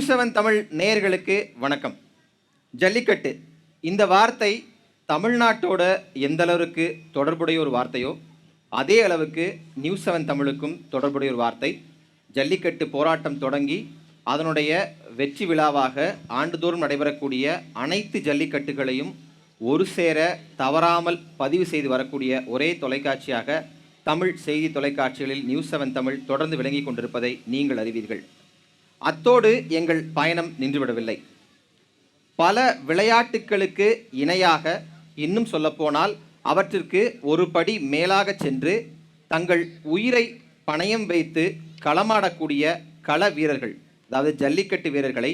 நியூஸ்7 தமிழ் நேயர்களுக்கு வணக்கம். ஜல்லிக்கட்டு இந்த வார்த்தை தமிழ்நாட்டோட எந்த அளவுக்கு தொடர்புடைய ஒரு வார்த்தையோ அதே அளவுக்கு நியூஸ்7 தமிழுக்கும் தொடர்புடைய ஒரு வார்த்தை. ஜல்லிக்கட்டு போராட்டம் தொடங்கி அதனுடைய வெற்றி விழாவாக ஆண்டுதோறும் நடைபெறக்கூடிய அனைத்து ஜல்லிக்கட்டுகளையும் ஒரு சேர தவறாமல் பதிவு செய்து வரக்கூடிய ஒரே தொலைக்காட்சியாக தமிழ் செய்தி தொலைக்காட்சிகளில் நியூஸ்7 தமிழ் தொடர்ந்து விளங்கி கொண்டிருப்பதை நீங்கள் அறிவீர்கள். அத்தோடு எங்கள் பயணம் நின்றுவிடவில்லை. பல விளையாட்டுகளுக்கு இணையாக, இன்னும் சொல்லப்போனால் அவற்றிற்கு ஒரு படி மேலாக சென்று தங்கள் உயிரை பணயம் வைத்து களமாடக்கூடிய கள வீரர்கள், அதாவது ஜல்லிக்கட்டு வீரர்களை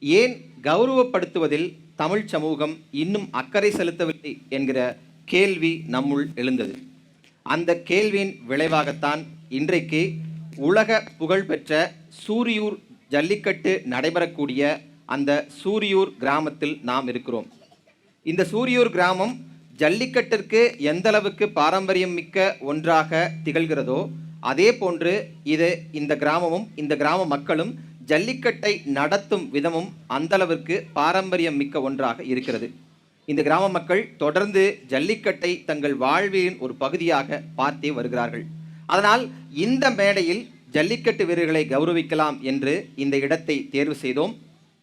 ஏன் கௌரவப்படுத்துவதில் தமிழ் சமூகம் இன்னும் அக்கறை செலுத்தவில்லை என்கிற கேள்வி நம்முள் எழுந்தது. அந்த கேள்வியின் விளைவாகத்தான் இன்றைக்கு உலக புகழ்பெற்ற சூரியூர் ஜல்லிக்கட்டு நடைபெறக்கூடிய அந்த சூரியூர் கிராமத்தில் நாம் இருக்கிறோம். இந்த சூரியூர் கிராமம் ஜல்லிக்கட்டிற்கு எந்த அளவுக்கு பாரம்பரியம் மிக்க ஒன்றாக திகழ்கிறதோ அதே போன்று இந்த கிராமமும் இந்த கிராம மக்களும் ஜல்லிக்கட்டை நடத்தும் விதமும் அந்த அளவிற்கு பாரம்பரியம் மிக்க ஒன்றாக இருக்கிறது. இந்த கிராம மக்கள் தொடர்ந்து ஜல்லிக்கட்டை தங்கள் வாழ்வின் ஒரு பகுதியாக பார்த்தே வருகிறார்கள். அதனால் இந்த மேடையில் ஜல்லிக்கட்டு வீரர்களை கௌரவிக்கலாம் என்று இந்த இடத்தை தேர்வு செய்தோம்.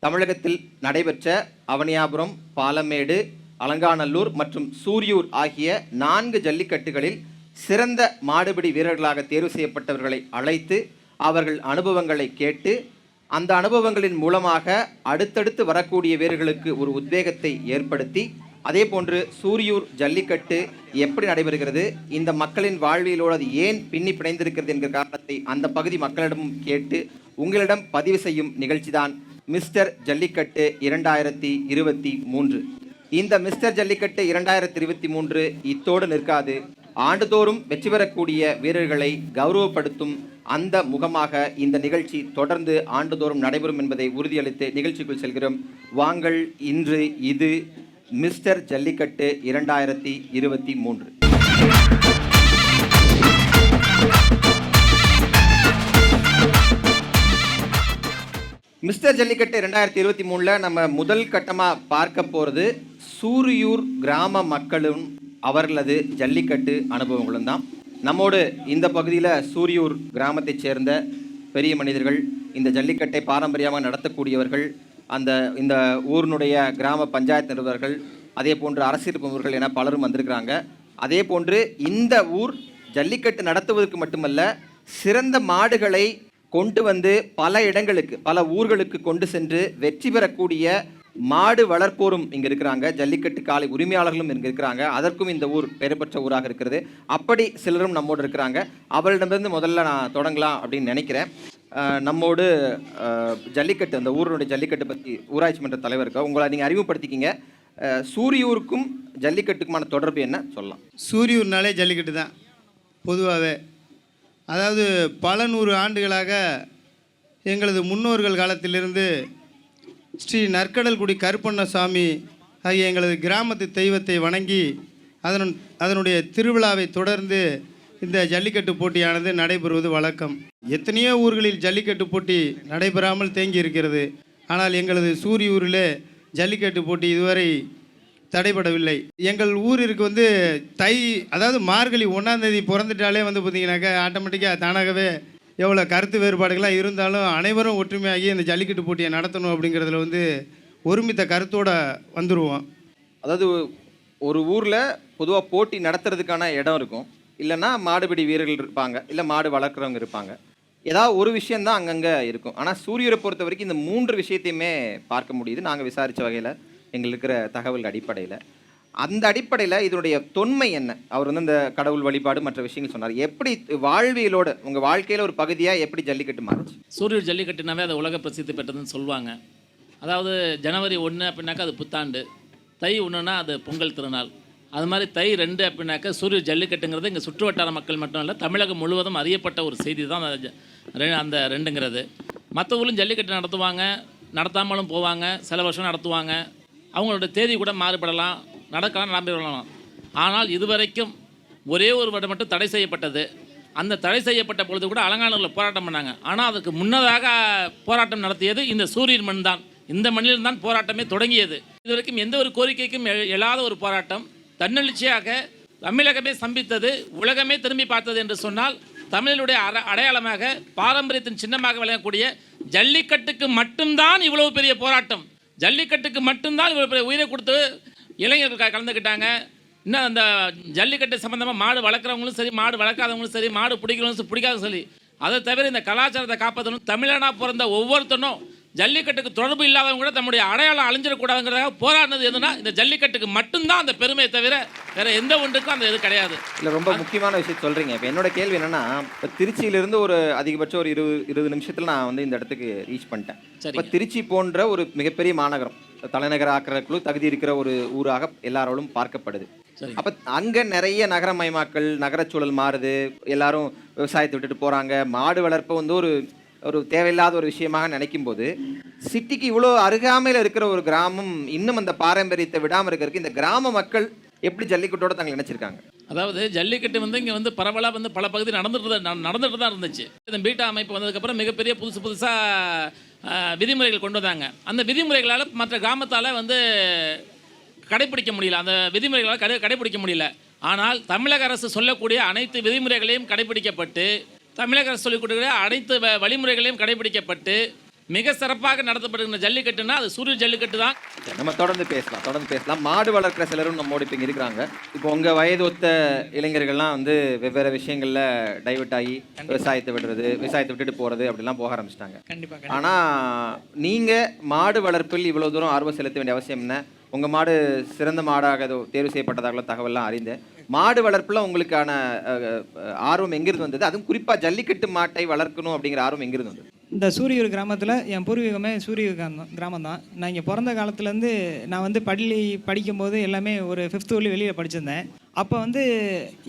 தமிழகத்தில் நடைபெற்ற அவனியாபுரம், பாலமேடு, அலங்காநல்லூர் மற்றும் சூரியூர் ஆகிய 4 ஜல்லிக்கட்டுகளில் சிறந்த மாடுபிடி வீரர்களாக தேர்வு செய்யப்பட்டவர்களை அழைத்து அவர்கள் அனுபவங்களை கேட்டு அந்த அனுபவங்களின் மூலமாக அடுத்தடுத்து வரக்கூடிய வீரர்களுக்கு ஒரு உத்வேகத்தை ஏற்படுத்தி, அதே போன்று சூரியூர் ஜல்லிக்கட்டு எப்படி நடைபெறுகிறது, இந்த மக்களின் வாழ்வியலோடு அது ஏன் பின்னி பிணைந்திருக்கிறது என்கிற காரணத்தை அந்த பகுதி மக்களிடமும் கேட்டு உங்களிடம் பதிவு செய்யும் நிகழ்ச்சிதான் மிஸ்டர் ஜல்லிக்கட்டு 2023. இந்த மிஸ்டர் ஜல்லிக்கட்டு 2023 இத்தோடு நிற்காது. ஆண்டுதோறும் வெற்றி பெறக்கூடிய வீரர்களை கௌரவப்படுத்தும் அந்த முகமாக இந்த நிகழ்ச்சி தொடர்ந்து ஆண்டுதோறும் நடைபெறும் என்பதை உறுதியளித்து நிகழ்ச்சிக்குள் செல்கிறோம். வாங்கள். இன்று இது மிஸ்டர் ஜல்லிக்கட்டு 2023. மிஸ்டர் ஜல்லிக்கட்டு 2023 நம்ம முதல் கட்டமாக பார்க்க போகிறது சூரியூர் கிராம மக்களும் அவர்களது ஜல்லிக்கட்டு அனுபவங்களும் தான். நம்மோடு இந்த பகுதியில் சூரியூர் கிராமத்தைச் சேர்ந்த பெரிய மனிதர்கள், இந்த ஜல்லிக்கட்டை பாரம்பரியமாக நடத்தக்கூடியவர்கள், இந்த ஊரினுடைய கிராம பஞ்சாயத்து நிறுவனர்கள், அதே போன்று அரசியல் பிரமுகர்கள் என பலரும் வந்திருக்கிறாங்க. அதே போன்று இந்த ஊர் ஜல்லிக்கட்டு நடத்துவதற்கு மட்டுமல்ல, சிறந்த மாடுகளை கொண்டு வந்து பல இடங்களுக்கு, பல ஊர்களுக்கு கொண்டு சென்று வெற்றி பெறக்கூடிய மாடு வளர்ப்போரும் இங்கே இருக்கிறாங்க. ஜல்லிக்கட்டு காலை உரிமையாளர்களும் இங்கே இருக்கிறாங்க. அதற்கும் இந்த ஊர் பெயர் பெற்ற ஊராக இருக்கிறது. அப்படி சிலரும் நம்மோடு இருக்கிறாங்க. அவர்களிடமிருந்து முதல்ல நான் தொடங்கலாம் அப்படின்னு நினைக்கிறேன். நம்மோடு ஜல்லிக்கட்டு, அந்த ஊருடைய ஜல்லிக்கட்டு பற்றி ஊராட்சி மன்ற தலைவருக்கு உங்களை நீங்கள் அறிமுகப்படுத்திக்கிங்க. சூரியூருக்கும் ஜல்லிக்கட்டுக்குமான தொடர்பு என்ன சொல்லலாம்? சூரியூர்னாலே ஜல்லிக்கட்டு தான் பொதுவாகவே. அதாவது பல 100 ஆண்டுகளாக எங்களது முன்னோர்கள் காலத்திலிருந்து ஸ்ரீ நற்கடல்குடி கருப்பண்ணசாமி ஆகிய எங்களது கிராமத்து தெய்வத்தை வணங்கி அதனுடைய திருவிழாவை தொடர்ந்து இந்த ஜல்லிக்கட்டு போட்டியானது நடைபெறுவது வழக்கம். எத்தனையோ ஊர்களில் ஜல்லிக்கட்டு போட்டி நடைபெறாமல் தேங்கி இருக்கிறது. ஆனால் எங்களது சூரியூரில் ஜல்லிக்கட்டு போட்டி இதுவரை தடைபடவில்லை. எங்கள் ஊருக்கு அதாவது மார்கழி 1ஆம் தேதி பிறந்துட்டாலே பார்த்திங்கனாக்கா ஆட்டோமேட்டிக்காக தானாகவே எவ்வளோ கருத்து வேறுபாடுகளாக இருந்தாலும் அனைவரும் ஒற்றுமையாகி இந்த ஜல்லிக்கட்டு போட்டியை நடத்தணும் அப்படிங்கிறதுல ஒருமித்த கருத்தோடு வந்துடுவோம். அதாவது ஒரு ஊரில் பொதுவாக போட்டி நடத்துறதுக்கான இடம் இருக்கும், இல்லைன்னா மாடுபிடி வீரர்கள் இருப்பாங்க, இல்லை மாடு வளர்க்குறவங்க இருப்பாங்க. ஏதாவது ஒரு விஷயந்தான் அங்கங்கே இருக்கும். ஆனால் சூரியூரை பொறுத்த வரைக்கும் இந்த 3 விஷயத்தையுமே பார்க்க முடியுது. நாங்கள் விசாரித்த வகையில் எங்களுக்கு இருக்கிற தகவல் அடிப்படையில். அந்த அடிப்படையில் இதனுடைய தொன்மை என்ன? அவர் இந்த கடவுள் வழிபாடு மற்ற விஷயங்கள் சொன்னார். எப்படி வாழ்வியலோடு உங்கள் வாழ்க்கையில் ஒரு பகுதியாக எப்படி ஜல்லிக்கட்டு மாறுச்சு? சூரியூர் ஜல்லிக்கட்டுனாவே அது உலக பிரசித்தி பெற்றதுன்னு சொல்லுவாங்க. அதாவது ஜனவரி 1 அப்படின்னாக்கா அது புத்தாண்டு, தை 1னா அது பொங்கல் திருநாள். அது மாதிரி தை 2 அப்படின்னாக்கா சூரியூர் ஜல்லிக்கட்டுங்கிறது இங்கே சுற்று வட்டார மக்கள் மட்டும் இல்லை, தமிழகம் முழுவதும் அறியப்பட்ட ஒரு செய்தி தான் அந்த 2ங்கிறது. மற்ற ஊர்லையும் ஜல்லிக்கட்டு நடத்துவாங்க, நடத்தாமலும் போவாங்க, சில வருஷம் நடத்துவாங்க. அவங்களோட தேதி கூட மாறுபடலாம், நடக்கலாம், நடந்துவிடலாம். ஆனால் இதுவரைக்கும் ஒரே ஒரு வருடம் மட்டும் தடை செய்யப்பட்டது. அந்த தடை செய்யப்பட்ட பொழுது கூட அலங்காநல்லூரில் போராட்டம் பண்ணாங்க. ஆனால் அதுக்கு முன்னதாக போராட்டம் நடத்தியது இந்த சூரியன் மண் தான். இந்த மண்ணில் தான் போராட்டமே தொடங்கியது. இதுவரைக்கும் எந்த ஒரு கோரிக்கைக்கும் எழாத ஒரு போராட்டம் தன்னெழுச்சியாக தமிழகமே சம்பித்தது, உலகமே திரும்பி பார்த்தது என்று சொன்னால் தமிழனுடைய அடையாளமாக பாரம்பரியத்தின் சின்னமாக விளங்கக்கூடிய ஜல்லிக்கட்டுக்கு மட்டும்தான் இவ்வளவு பெரிய போராட்டம். ஜல்லிக்கட்டுக்கு மட்டும்தான் இவ்வளவு பெரிய உயிரை கொடுத்து இளைஞர்கள் கலந்துக்கிட்டாங்க. இன்னும் அந்த ஜல்லிக்கட்டு சம்மந்தமாக மாடு வளர்க்குறவங்களும் சரி, மாடு வளர்க்காதவங்களும் சரி, மாடு பிடிக்கிறவங்களும் பிடிக்காதவங்களும் சரி, அதை தவிர இந்த கலாச்சாரத்தை காப்பாற்றணும். தமிழனாக பிறந்த ஒவ்வொருத்தனும் ஜல்லிக்கட்டுக்கு தொடர்பு இல்லாதவங்க கூட தம்முடைய அடையாளம் அழிஞ்சிடக்கூடாதுங்கிறதாக போராடினது எதுனா இந்த ஜல்லிக்கட்டுக்கு மட்டும்தான் அந்த பெருமையை தவிர வேறு எந்த ஒன்றுக்கும் அந்த இது கிடையாது. இல்லை, ரொம்ப முக்கியமான விஷயம் சொல்கிறீங்க. இப்போ என்னோட கேள்வி என்னென்னா, இப்போ திருச்சியிலேருந்து ஒரு அதிகபட்சம் ஒரு 20 நிமிஷத்தில் நான் வந்து இந்த இடத்துக்கு ரீச் பண்ணிட்டேன். இப்போ திருச்சி போன்ற ஒரு மிகப்பெரிய மாநகரம், தலைநகர ஆக்கிறதுக்குள்ள தகுதி இருக்கிற ஒரு ஊராக எல்லாரோடும் பார்க்கப்படுது. அப்போ அங்கே நிறைய நகரமயமாக்கல், நகரச்சூழல் மாறுது, எல்லாரும் விவசாயத்தை விட்டுட்டு போகிறாங்க. மாடு வளர்ப்பை வந்து ஒரு தேவையில்லாத ஒரு விஷயமாக நினைக்கும் போது, சிட்டிக்கு இவ்வளோ அருகாமையில் இருக்கிற ஒரு கிராமம் இன்னும் அந்த பாரம்பரியத்தை விடாமல் இருக்கிறதுக்கு இந்த கிராம மக்கள் எப்படி ஜல்லிக்கட்டோட தாங்கள் நினைச்சிருக்காங்க? அதாவது ஜல்லிக்கட்டு வந்து இங்கே வந்து பரவலாக வந்து பல பகுதி நடந்துட்டு தான் இருந்துச்சு. இந்த பீட்டா அமைப்பு வந்ததுக்கப்புறம் மிகப்பெரிய புதுசாக விதிமுறைகள் கொண்டு வந்தாங்க. அந்த விதிமுறைகளால் மற்ற கிராமத்தால் வந்து கடைப்பிடிக்க முடியல, அந்த விதிமுறைகளால் கடைப்பிடிக்க முடியல. ஆனால் தமிழக அரசு சொல்லக்கூடிய அனைத்து விதிமுறைகளையும் கடைப்பிடிக்கப்பட்டு, தமிழக அரசு சொல்லிக் கொடுக்கிற அனைத்து வழிமுறைகளையும் கடைபிடிக்கப்பட்டு மிக சிறப்பாக நடத்தப்படுகிற ஜல்லிக்கட்டுனா அது சூரியன் ஜல்லிக்கட்டு தான். நம்ம தொடர்ந்து பேசலாம். மாடு வளர்க்குற சிலரும் நம்மோடு இப்போ இருக்கிறாங்க. இப்போ உங்கள் வயது ஒத்த இளைஞர்கள்லாம் வந்து வெவ்வேறு விஷயங்களில் டைவர்ட் ஆகி விவசாயத்தை விட்டுட்டு போகிறது அப்படிலாம் போக ஆரம்பிச்சிட்டாங்க. கண்டிப்பாக. ஆனால் நீங்கள் மாடு வளர்ப்பில் இவ்வளோ தூரம் ஆர்வம் செலுத்த வேண்டிய அவசியம் என்ன? உங்கள் மாடு சிறந்த மாடாக தேர்வு செய்யப்பட்டதாக தகவல்லாம் அறிந்தேன். மாடு வளர்ப்பில் உங்களுக்கான ஆர்வம் எங்கிருந்து வந்தது? அதுவும் குறிப்பாக ஜல்லிக்கட்டு மாட்டை வளர்க்கணும் அப்படிங்கிற ஆர்வம் எங்கிருந்து வந்தது? இந்த சூரியூர் கிராமத்தில் என் பூர்வீகமே சூரியூர் கிராமம் தான். நான் இங்கே பிறந்த காலத்துலேருந்து நான் வந்து படிக்கும்போது எல்லாமே ஒரு 5th வரையும் வெளியில் படிச்சிருந்தேன். அப்போ வந்து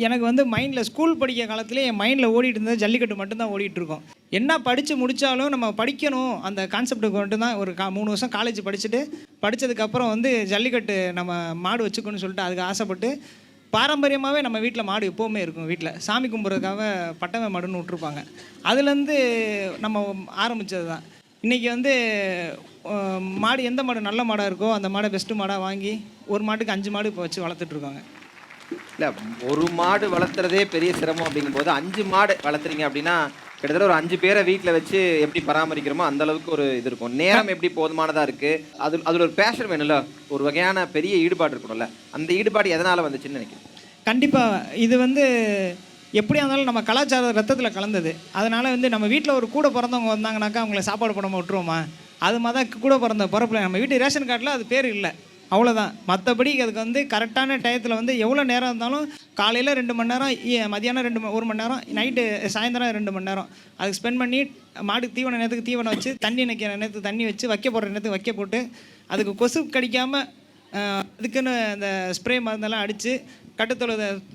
எனக்கு வந்து மைண்டில் ஸ்கூல் படிக்கிற காலத்துலேயே என் மைண்டில் ஓடிட்டு இருந்தது ஜல்லிக்கட்டு மட்டும்தான் ஓடிட்டு இருக்கோம். என்ன படித்து முடித்தாலும் நம்ம படிக்கணும் அந்த கான்செப்டுக்கு மட்டும்தான். ஒரு 3 வருஷம் காலேஜ் படித்ததுக்கப்புறம் வந்து ஜல்லிக்கட்டு நம்ம மாடு வச்சுக்கணும்னு சொல்லிட்டு அதுக்கு ஆசைப்பட்டு, பாரம்பரியமாகவே நம்ம வீட்டில் மாடு எப்போவுமே இருக்கும். வீட்டில் சாமி கும்பிட்றதுக்காக பட்டமை மாடுன்னு விட்ருப்பாங்க. அதுலேருந்து நம்ம ஆரம்பித்தது தான். இன்றைக்கி வந்து மாடு எந்த மாடு நல்ல மாடாக இருக்கோ அந்த மாடை பெஸ்ட்டு மாடாக வாங்கி ஒரு மாட்டுக்கு 5 மாடு இப்போ வச்சு வளர்த்துட்ருக்காங்க. இல்லை, ஒரு மாடு வளர்த்துறதே பெரிய சிரமம் அப்படிங்கும்போது 5 மாடு வளர்த்துறீங்க அப்படின்னா கிட்டத்தட்ட ஒரு 5 பேரை வீட்டில் வச்சு எப்படி பராமரிக்கிறோமோ அந்த அளவுக்கு ஒரு இது இருக்கும். நேரம் எப்படி போதுமானதாக இருக்குது, அதில் ஒரு பேஷன் வேணும்ல, ஒரு வகையான பெரிய ஈடுபாடு இருக்கணும்ல. அந்த ஈடுபாடு எதனால் வந்துச்சுன்னு நினைக்கிறேன்? கண்டிப்பாக இது வந்து எப்படியா இருந்தாலும் நம்ம கலாச்சார ரத்தத்தில் கலந்தது. அதனால் வந்து நம்ம வீட்டில் ஒரு கூட பிறந்தவங்க வந்தாங்கனாக்கா அவங்கள சாப்பாடு போடாமல் விட்டுருவோமா? அது மாதிரி தான் கூட பிறந்த பிறப்பில் நம்ம வீட்டு ரேஷன் கார்டில் அது பேர் இல்லை, அவ்வளோதான். மற்றபடி அதுக்கு வந்து கரெக்டான டயத்தில் வந்து எவ்வளோ நேரம் இருந்தாலும் காலையில் 2 மணி நேரம், மதியானம் 1 மணி நேரம், நைட்டு சாயந்தரம் 2 மணி நேரம் அதுக்கு ஸ்பெண்ட் பண்ணி மாட்டுக்கு தீவன நேரத்துக்கு தீவனம் வச்சு, தண்ணி நிற்கிற நேரத்துக்கு தண்ணி வச்சு, வைக்க போடுற நேரத்துக்கு வைக்க போட்டு, அதுக்கு கொசு கடிக்காமல் அதுக்குன்னு அந்த ஸ்ப்ரே மருந்தெல்லாம் அடித்து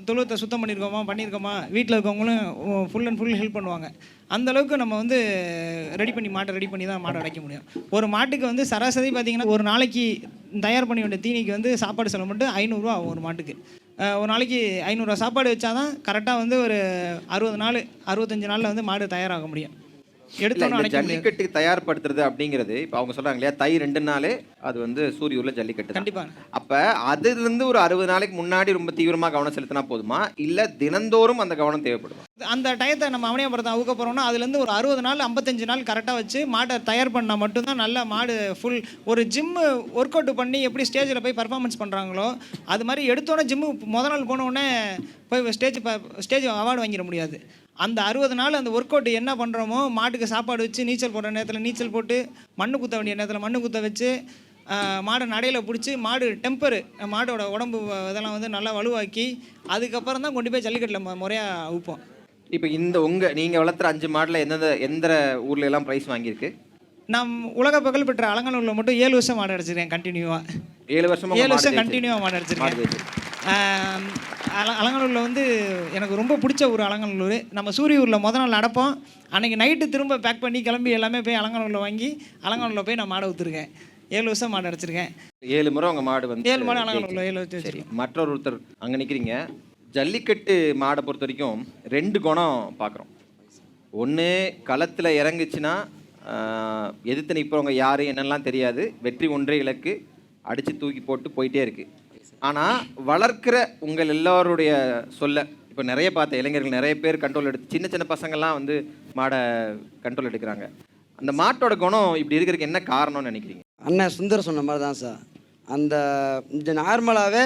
தொழுவத்தை சுத்தம் பண்ணியிருக்கோமா வீட்டில் இருக்கவங்களும் ஃபுல் அண்ட் ஃபுல் ஹெல்ப் பண்ணுவாங்க. அந்தளவுக்கு நம்ம வந்து மாட்டை ரெடி பண்ணி தான் மாடை அடைக்க முடியும். ஒரு மாட்டுக்கு வந்து சராசரி பார்த்திங்கன்னா ஒரு நாளைக்கு தயார் பண்ண வேண்டிய தீனிக்கு வந்து சாப்பாடு செலவு மட்டும் 500 ரூபா ஆகும் ஒரு மாட்டுக்கு. ஒரு நாளைக்கு 500 ரூபா சாப்பாடு வச்சா தான் கரெக்டாக வந்து ஒரு 60 நாள் 65 நாளில் வந்து மாடு தயாராக முடியும். ஜல்லிக்கட்டுக்கு தயார்படுத்துறது அப்படிங்கிறது இப்போ அவங்க சொல்றாங்க இல்லையா, தை 2 நாளே அது வந்து சூரியூர்ல ஜல்லிக்கட்டு. கண்டிப்பாக. அப்ப அதுல இருந்து ஒரு 60 நாளைக்கு முன்னாடி ரொம்ப தீவிரமா கவனம் செலுத்தினா போதுமா, இல்ல தினந்தோறும் அந்த கவனம் தேவைப்படுமா? அந்த டயத்தை நம்ம அவனியாபுரத்தை அவுக்க போகிறோம்னா அதுலேருந்து ஒரு 60 நாள் 55 நாள் கரெக்டாக வச்சு மாட்டை தயார் பண்ணால் மட்டும்தான் நல்ல மாடு ஃபுல். ஒரு ஜிம்மு ஒர்க் அவுட் பண்ணி எப்படி ஸ்டேஜில் போய் பர்ஃபார்மன்ஸ் பண்ணுறாங்களோ அது மாதிரி எடுத்தோன்னே ஜிம்மு நாள் போனோடனே போய் ஸ்டேஜ் அவார்டு வாங்கிட முடியாது. அந்த 60 நாள் அந்த ஒர்க் அவுட் என்ன பண்ணுறோமோ, மாட்டுக்கு சாப்பாடு வச்சு, நீச்சல் போடுற நேரத்தில் நீச்சல் போட்டு, மண்ணு குத்த வேண்டிய நேரத்தில் மண்ணு குத்த வச்சு, மாடை நடையில் பிடிச்சி, மாடு டெம்பரு மாடோட உடம்பு இதெல்லாம் வந்து நல்லா வலுவாக்கி அதுக்கப்புறம் தான் கொண்டு போய் ஜல்லிக்கட்டில் முறையாக அவுப்போம். இப்போ நீங்கள் வளர்த்துற 5 மாடில் எந்த ஊர்ல எல்லாம் ப்ரைஸ் வாங்கியிருக்கு? நான் உலக புகழ் பெற்ற அலங்காநல்லூரில் மட்டும் 7 வருஷம் மாடு அடிச்சிருக்கேன் கண்டினியூவாக. 7 வருஷம் கண்டினியூவாக மாடு அடிச்சிருக்கேன். அலங்காநல்லூரில் வந்து எனக்கு ரொம்ப பிடிச்ச ஊர் அலங்காநல்லூர். நம்ம சூரியூரில் நாள் நடப்போம், அன்றைக்கி நைட்டு திரும்ப பேக் பண்ணி கிளம்பி எல்லாமே போய் அலங்காநல்லூரில் வாங்கி அலங்காநல்லூரில் போய் நான் மாடை ஊற்றுருக்கேன். 7 வருஷம் மாடு அடிச்சிருக்கேன். 7 முறை உங்கள் மாடு வந்து 7 மாடு அலங்காநல்லூரில் 7 வச்சு. சரி, ஒருத்தர் அங்கே நிற்கிறீங்க, ஜல்லிக்கட்டு மாடை பொறுத்த வரைக்கும் 2 குணம் பார்க்குறோம். ஒன்று, களத்தில் இறங்குச்சுன்னா எதிர்த்து நிற்பவங்க யார் என்னெல்லாம் தெரியாது, வெற்றி ஒன்றே இலக்கு, அடித்து தூக்கி போட்டு போயிட்டே இருக்குது. ஆனால் வளர்க்குற உங்கள் எல்லோருடைய சொல்ல இப்போ நிறைய பார்த்த இளைஞர்கள் நிறைய பேர் கண்ட்ரோல் எடுத்து, சின்ன சின்ன பசங்கள்லாம் வந்து மாடை கண்ட்ரோல் எடுக்கிறாங்க. அந்த மாட்டோட குணம் இப்படி இருக்கிறதுக்கு என்ன காரணம்னு நினைக்கிறீங்க? அண்ணன் சுந்தர் சொன்ன மாதிரி தான் சார். இந்த நார்மலாகவே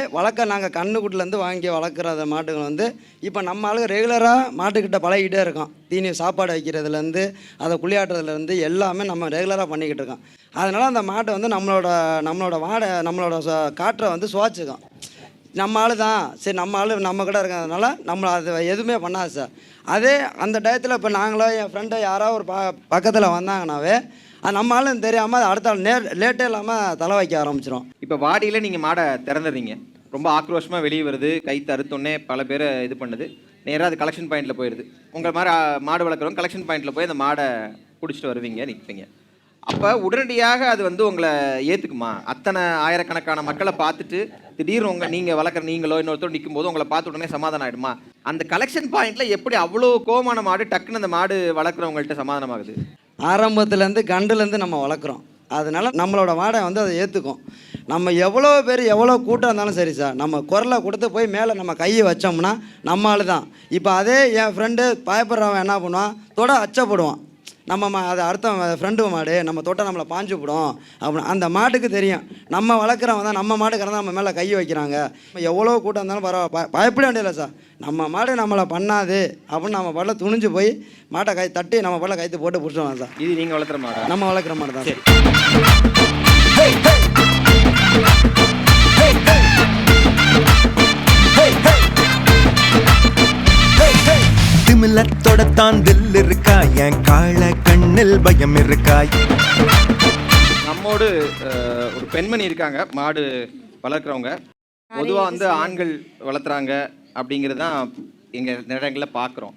நாங்கள் கண்ணுக்குட்டிலேருந்து வாங்கி வளர்க்குற மாட்டுகள் வந்து இப்போ நம்ம ஆளுங்க ரெகுலராக மாட்டுக்கிட்ட பழகிட்டே இருக்கோம். தீனி சாப்பாடு வைக்கிறதுலேருந்து அதை குளியாட்டுறதுலேருந்து எல்லாமே நம்ம ரெகுலராக பண்ணிக்கிட்டு இருக்கோம். அதனால் அந்த மாட்டை வந்து நம்மளோட காற்றை வந்து சுவாச்சிக்கும். நம்ம ஆள் தான் சரி, நம்ம ஆள் நம்ம கிட்ட இருக்கிறதுனால நம்மளை அது எதுவுமே பண்ணாது சார். அதே அந்த டயத்தில் இப்போ நாங்களோ என் ஃப்ரெண்டை யாராவது ஒரு பக்கத்தில் வந்தாங்கன்னாவே அது நம்ம ஆளுன்னு தெரியாமல் அது அடுத்த ஆள் லேட்டே இல்லாமல் தலை வைக்க ஆரம்பிச்சிடும். இப்போ வாடியில் நீங்கள் மாடை திறந்துடுறீங்க, ரொம்ப ஆக்ரோஷமாக வெளியே வருது, கை தறுத்தோன்னே பல பேரை இது பண்ணுது, நேராக அது கலெக்ஷன் பாயிண்டில் போயிடுது. உங்கள் மாதிரி மாடு வளர்க்குறவங்க கலெக்ஷன் பாயிண்டில் போய் அந்த மாடை பிடிச்சிட்டு வருவீங்க, நிற்பீங்க. அப்போ உடனடியாக அது வந்து உங்களை ஏற்றுக்குமா? அத்தனை ஆயிரக்கணக்கான மக்களை பார்த்துட்டு திடீர்னு நீங்கள் வளர்க்குற நீங்களோ இன்னொருத்தர் நிற்கும் போது உங்களை பார்த்து உடனே சமாதானம் ஆகிடுமா? அந்த கலெக்ஷன் பாயிண்டில் எப்படி அவ்வளோ கோமான மாடு டக்குன்னு அந்த மாடு வளர்க்குறவங்கள்ட்ட சமாதானம் ஆகுது? ஆரம்பத்துலேருந்து கண்டுலேருந்து நம்ம வளர்க்குறோம், அதனால நம்மளோட மாடை வந்து அதை ஏற்றுக்கும். நம்ம எவ்வளோ பேர் எவ்வளோ கூட்டம் இருந்தாலும் சரி சார், நம்ம குரலை கொடுத்து போய் மேலே நம்ம கையை வச்சோம்னா நம்ம ஆள் தான். இப்போ அதே என் ஃப்ரெண்டு பயப்படுறவன் என்ன பண்ணுவான், தொட அச்சப்படுவான். நம்ம அதை அடுத்த ஃப்ரெண்டு மாடு நம்ம தொட்ட நம்மளை பாஞ்சு விடும் அப்படின்னு அந்த மாட்டுக்கு தெரியும். நம்ம வளர்க்குறவங்க தான் நம்ம மாடு கறந்து நம்ம மேலே கை வைக்கிறாங்க. எவ்வளோ கூட்டம் இருந்தாலும் பரவாயில்ல, பயப்பட வேண்டியதில்லை சார். நம்ம மாடு நம்மளை பண்ணாது அப்படின்னு நம்ம பாட்டில் துணிஞ்சு போய் மாட்டை கை தட்டி நம்ம பாட்டில் கைத்து போட்டு பிடிச்சோம் சார். இது நீங்கள் வளர்க்குற மாடு? நம்ம வளர்க்குற மாடு தான் சார். திமிலத்தோடத்தான் தில் இருக்கா, என் கால கண்ணில் பயம் இருக்காய். நம்மோடு ஒரு பெண்மணி இருக்காங்க, மாடு வளர்க்குறவங்க. பொதுவாக வந்து ஆண்கள் வளர்த்துறாங்க அப்படிங்கிறது தான் எங்கள் நேரங்களில் பார்க்குறோம்.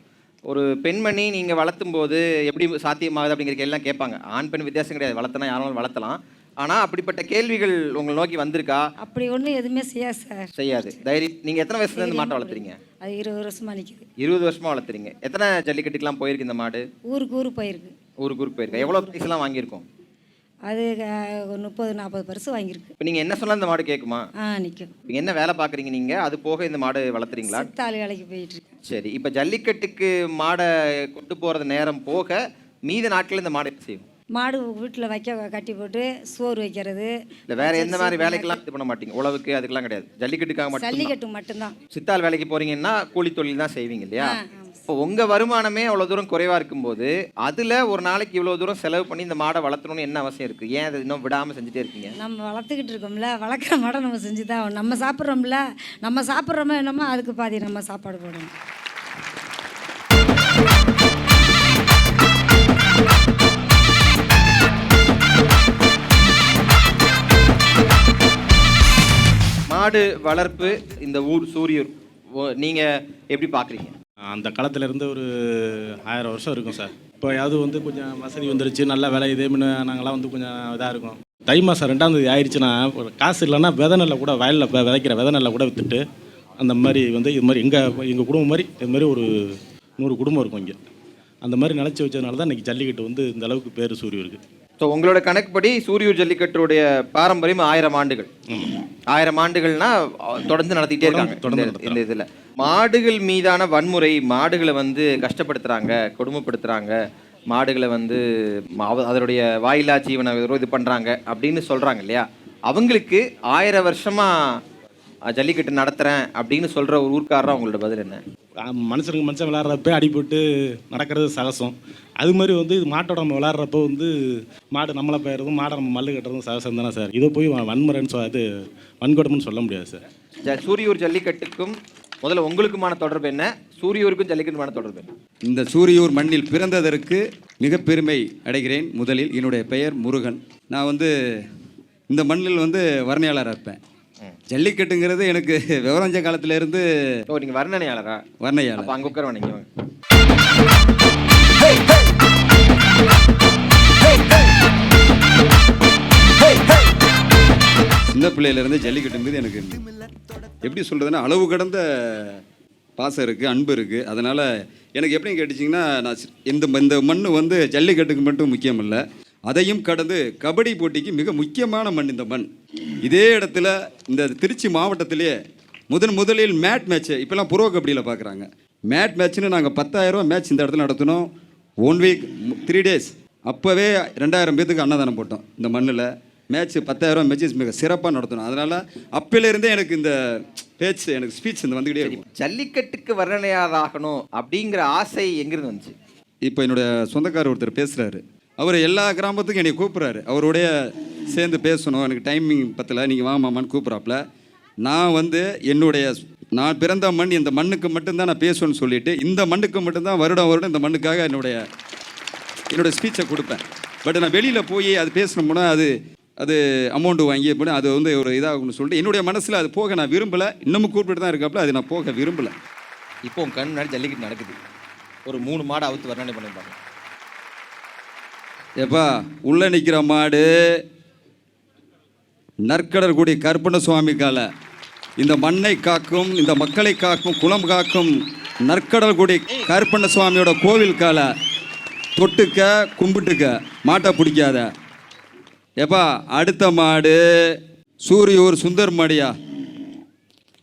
ஒரு பெண்மணி நீங்கள் வளர்த்தும் போது எப்படி சாத்தியமாகுது அப்படிங்கிற எல்லாம் கேட்பாங்க. ஆண் பெண் வித்தியாசம் கிடையாது, வளர்த்தனா யாரும் வளர்த்தலாம். ஆனால் அப்படிப்பட்ட கேள்விகள் உங்களை நோக்கி வந்திருக்கா? அப்படி ஒன்றும் எதுவுமே செய்யாது சார். செய்யாது. நீங்கள் எத்தனை வயசுலேருந்து மாட்டை வளர்த்துறீங்க? அது 20 வருஷமாக நிற்குது. 20 வருஷமாக வளர்த்துறீங்க. எத்தனை ஜல்லிக்கட்டுக்கெலாம் போயிருக்கு இந்த மாடு? ஊருக்கு போயிருக்கு. ஊருக்கு போயிருக்கு. எவ்வளோ பரிசுலாம் வாங்கியிருக்கோம்? அது 30-40 பரிசு வாங்கியிருக்கு. இப்போ நீங்கள் என்ன சொன்னால் இந்த மாடு கேட்குமா? நிற்கும். இப்போ என்ன வேலை பார்க்குறீங்க நீங்கள்? அது போக இந்த மாடு வளர்த்துறீங்களா? சித்தாள் வேலைக்கு போயிட்டு இருக்கேன். சரி, இப்போ ஜல்லிக்கட்டுக்கு மாடை கொண்டு போகிறது நேரம் போக மீத நாட்களில் இந்த மாடு என்ன செய்யும்? மாடு வீட்டில் கட்டி போட்டு சோறு வைக்கிறது. இல்லை வேற எந்த மாதிரி வேலைக்கெல்லாம் இது பண்ண மாட்டீங்க? உழவுக்கு அதுக்கெல்லாம் கிடையாது, ஜல்லிக்கட்டுக்காக மட்டும். ஜல்லிக்கட்டு மட்டும்தான். சித்தாள் வேலைக்கு போகிறீங்கன்னா கூலி தொழில் தான் செய்வீங்க இல்லையா? இப்போ உங்கள் வருமானமே அவ்வளோ தூரம் குறைவாக இருக்கும்போது அதில் ஒரு நாளைக்கு இவ்வளோ தூரம் செலவு பண்ணி இந்த மாடை வளர்த்தணும்னு என்ன அவசியம் இருக்குது? ஏன் அதை இன்னும் விடாமல் செஞ்சுட்டே இருக்கீங்க? நம்ம வளர்த்துக்கிட்டு இருக்கோம்ல, வளர்க்குற மாடை நம்ம செஞ்சு தான் நம்ம சாப்பிட்றோம்ல, நம்ம சாப்பிட்றோமோ என்னமோ அதுக்கு பாதி நம்ம சாப்பாடு போடணும். மாடு வளர்ப்பு இந்த ஊர் சூரியூர் நீங்கள் எப்படி பார்க்குறீங்க? அந்த காலத்துலேருந்து ஒரு 1000 வருஷம் இருக்கும் சார். இப்போ அது வந்து கொஞ்சம் வசதி வந்துருச்சு, நல்ல விலை இதேமாரி நாங்களாம் வந்து கொஞ்சம் இதாக இருக்கும். தை மாதம் 2ஆம் தேதி ஆயிடுச்சுன்னா ஒரு காசு இல்லைன்னா விதை நெல்லை கூட வயலில் விதைக்கிற விதை நெல்லை கூட விற்றுட்டு அந்த மாதிரி வந்து இது மாதிரி எங்கள் குடும்பம் மாதிரி இது மாதிரி ஒரு 100 குடும்பம் இருக்கும் இங்கே. அந்த மாதிரி நினச்சி வச்சதுனால தான் இன்றைக்கி ஜல்லிக்கட்டு வந்து இந்த அளவுக்கு பேர் சூரியூருக்கு. ஸோ உங்களோட கணக்குப்படி சூரியூர் ஜல்லிக்கட்டுடைய பாரம்பரியம் 1000 ஆண்டுகள். 1000 ஆண்டுகள்னா தொடர்ந்து நடத்திட்டே இருக்காங்க. இந்த இதில் மாடுகள் மீதான வன்முறை, மாடுகளை வந்து கஷ்டப்படுத்துகிறாங்க, கொடுமைப்படுத்துகிறாங்க, மாடுகளை வந்து அதனுடைய வாயிலா ஜீவனை இது பண்ணுறாங்க அப்படின்னு சொல்கிறாங்க இல்லையா? அவங்களுக்கு 1000 வருஷமாக ஜல்லிக்கட்டு நடத்துகிறேன் அப்படின்னு சொல்கிற ஒரு ஊர்க்காரராக உங்களோட பதில் என்ன? மனுஷனுக்கு மனுஷன் விளையாடுறப்ப அடிபட்டு நடக்கிறது சகசம். அது மாதிரி வந்து மாட்டோட நம்ம விளையாடுறப்போ வந்து மாடு நம்மளை போயிடுறதும் மாடை நம்ம மல்லு கட்டுறதும் சகசம் தானே சார். இதை போய் வன்முறைன்னு அது வன்கொடுமைன்னு சொல்ல முடியாது சார். சூரியூர் ஜல்லிக்கட்டுக்கும் முதல்ல உங்களுக்குமான தொடர்பு என்ன? சூரியூருக்கும் ஜல்லிக்கட்டுமான தொடர்பு என்ன? இந்த சூரியூர் மண்ணில் பிறந்ததற்கு மிக பெருமை அடைகிறேன். முதலில் என்னுடைய பெயர் முருகன். நான் வந்து இந்த மண்ணில் வந்து வர்ணையாளராக இருப்பேன். ஜல்லிக்கட்டுங்கிறது எனக்கு விவரஞ்ச காலத்திலேருந்து. ஓ, நீங்கள் வர்ணனையாளரா? வர்ணையாளர். அங்கே உட்கார வேணீங்க. சின்ன பிள்ளையிலேருந்து ஜல்லிக்கட்டுங்கிறது எனக்கு எப்படி சொல்கிறதுன்னா அளவு கடந்த பாசம் இருக்குது, அன்பு இருக்குது. அதனால் எனக்கு எப்படின்னு கேட்டுச்சிங்கன்னா, நான் இந்த மண் வந்து ஜல்லிக்கட்டுக்கு மட்டும் முக்கியம் இல்லை, அதையும் கடந்து கபடி போட்டிக்கு மிக முக்கியமான மண் இந்த மண். இதே இடத்துல இந்த திருச்சி மாவட்டத்திலேயே முதலில் மேட் மேட்ச்சு, இப்போல்லாம் ப்ரோ கபடியில் பார்க்குறாங்க. மேட் மேட்ச்னு நாங்கள் 10,000 மேட்ச் இந்த இடத்துல நடத்தினோம். 1 வீக் 3 days. அப்போவே 2000 பேத்துக்கு அன்னதானம் போட்டோம் இந்த மண்ணில். மேட்ச்சு 10,000 மேட்சஸ் மிக சிறப்பாக நடத்தணும். அதனால் அப்போலேருந்தே எனக்கு இந்த பேச்சு, எனக்கு ஸ்பீச் இந்த வந்துக்கிட்டே இருக்கும். ஜல்லிக்கட்டுக்கு வர்ணனையாதாகணும் அப்படிங்கிற ஆசை எங்கிருந்து வந்துச்சு? இப்போ என்னுடைய சொந்தக்காரர் ஒருத்தர் பேசுகிறாரு. அவர் எல்லா கிராமத்துக்கும் என்னை கூப்பிட்றாரு, அவருடைய சேர்ந்து பேசணும், எனக்கு டைமிங் பத்தலை, நீங்கள் வாமாமான்னு கூப்பிட்றாப்புல. நான் வந்து நான் பிறந்த மண், இந்த மண்ணுக்கு மட்டும்தான் நான் பேசணும்னு சொல்லிட்டு இந்த மண்ணுக்கு மட்டும்தான் வருடம் இந்த மண்ணுக்காக என்னுடைய ஸ்பீச்சை கொடுப்பேன். பட் நான் வெளியில் போய் அது பேசணும்னா அது அமௌண்ட்டு வாங்கி போனால் அது வந்து ஒரு இதாகும்னு சொல்லிட்டு என்னுடைய மனசில் அது போக நான் விரும்பலை. இன்னமும் கூப்பிட்டு தான் இருக்காப்புல, அது நான் போக விரும்பலை. இப்போ உங்கள் கண் முன்னாடி ஜல்லிக்கட்டு நடக்குது, ஒரு 3 மாடு அவுத்து வர்ணனை பண்ணியிருப்பாங்க. எப்பா உள்ளே நிற்கிற மாடு நற்கடற்குடி கருப்பண்ண சுவாமி காலை, இந்த மண்ணை காக்கும், இந்த மக்களை காக்கும், குளம் காக்கும் நற்கடற்குடி கருப்பண்ண சுவாமியோட கோவில் காலை. தொட்டுக்க கும்பிட்டுக்க, மாட்டை பிடிக்காத. எப்பா அடுத்த மாடு சூரியூர் சுந்தர் மாடியா,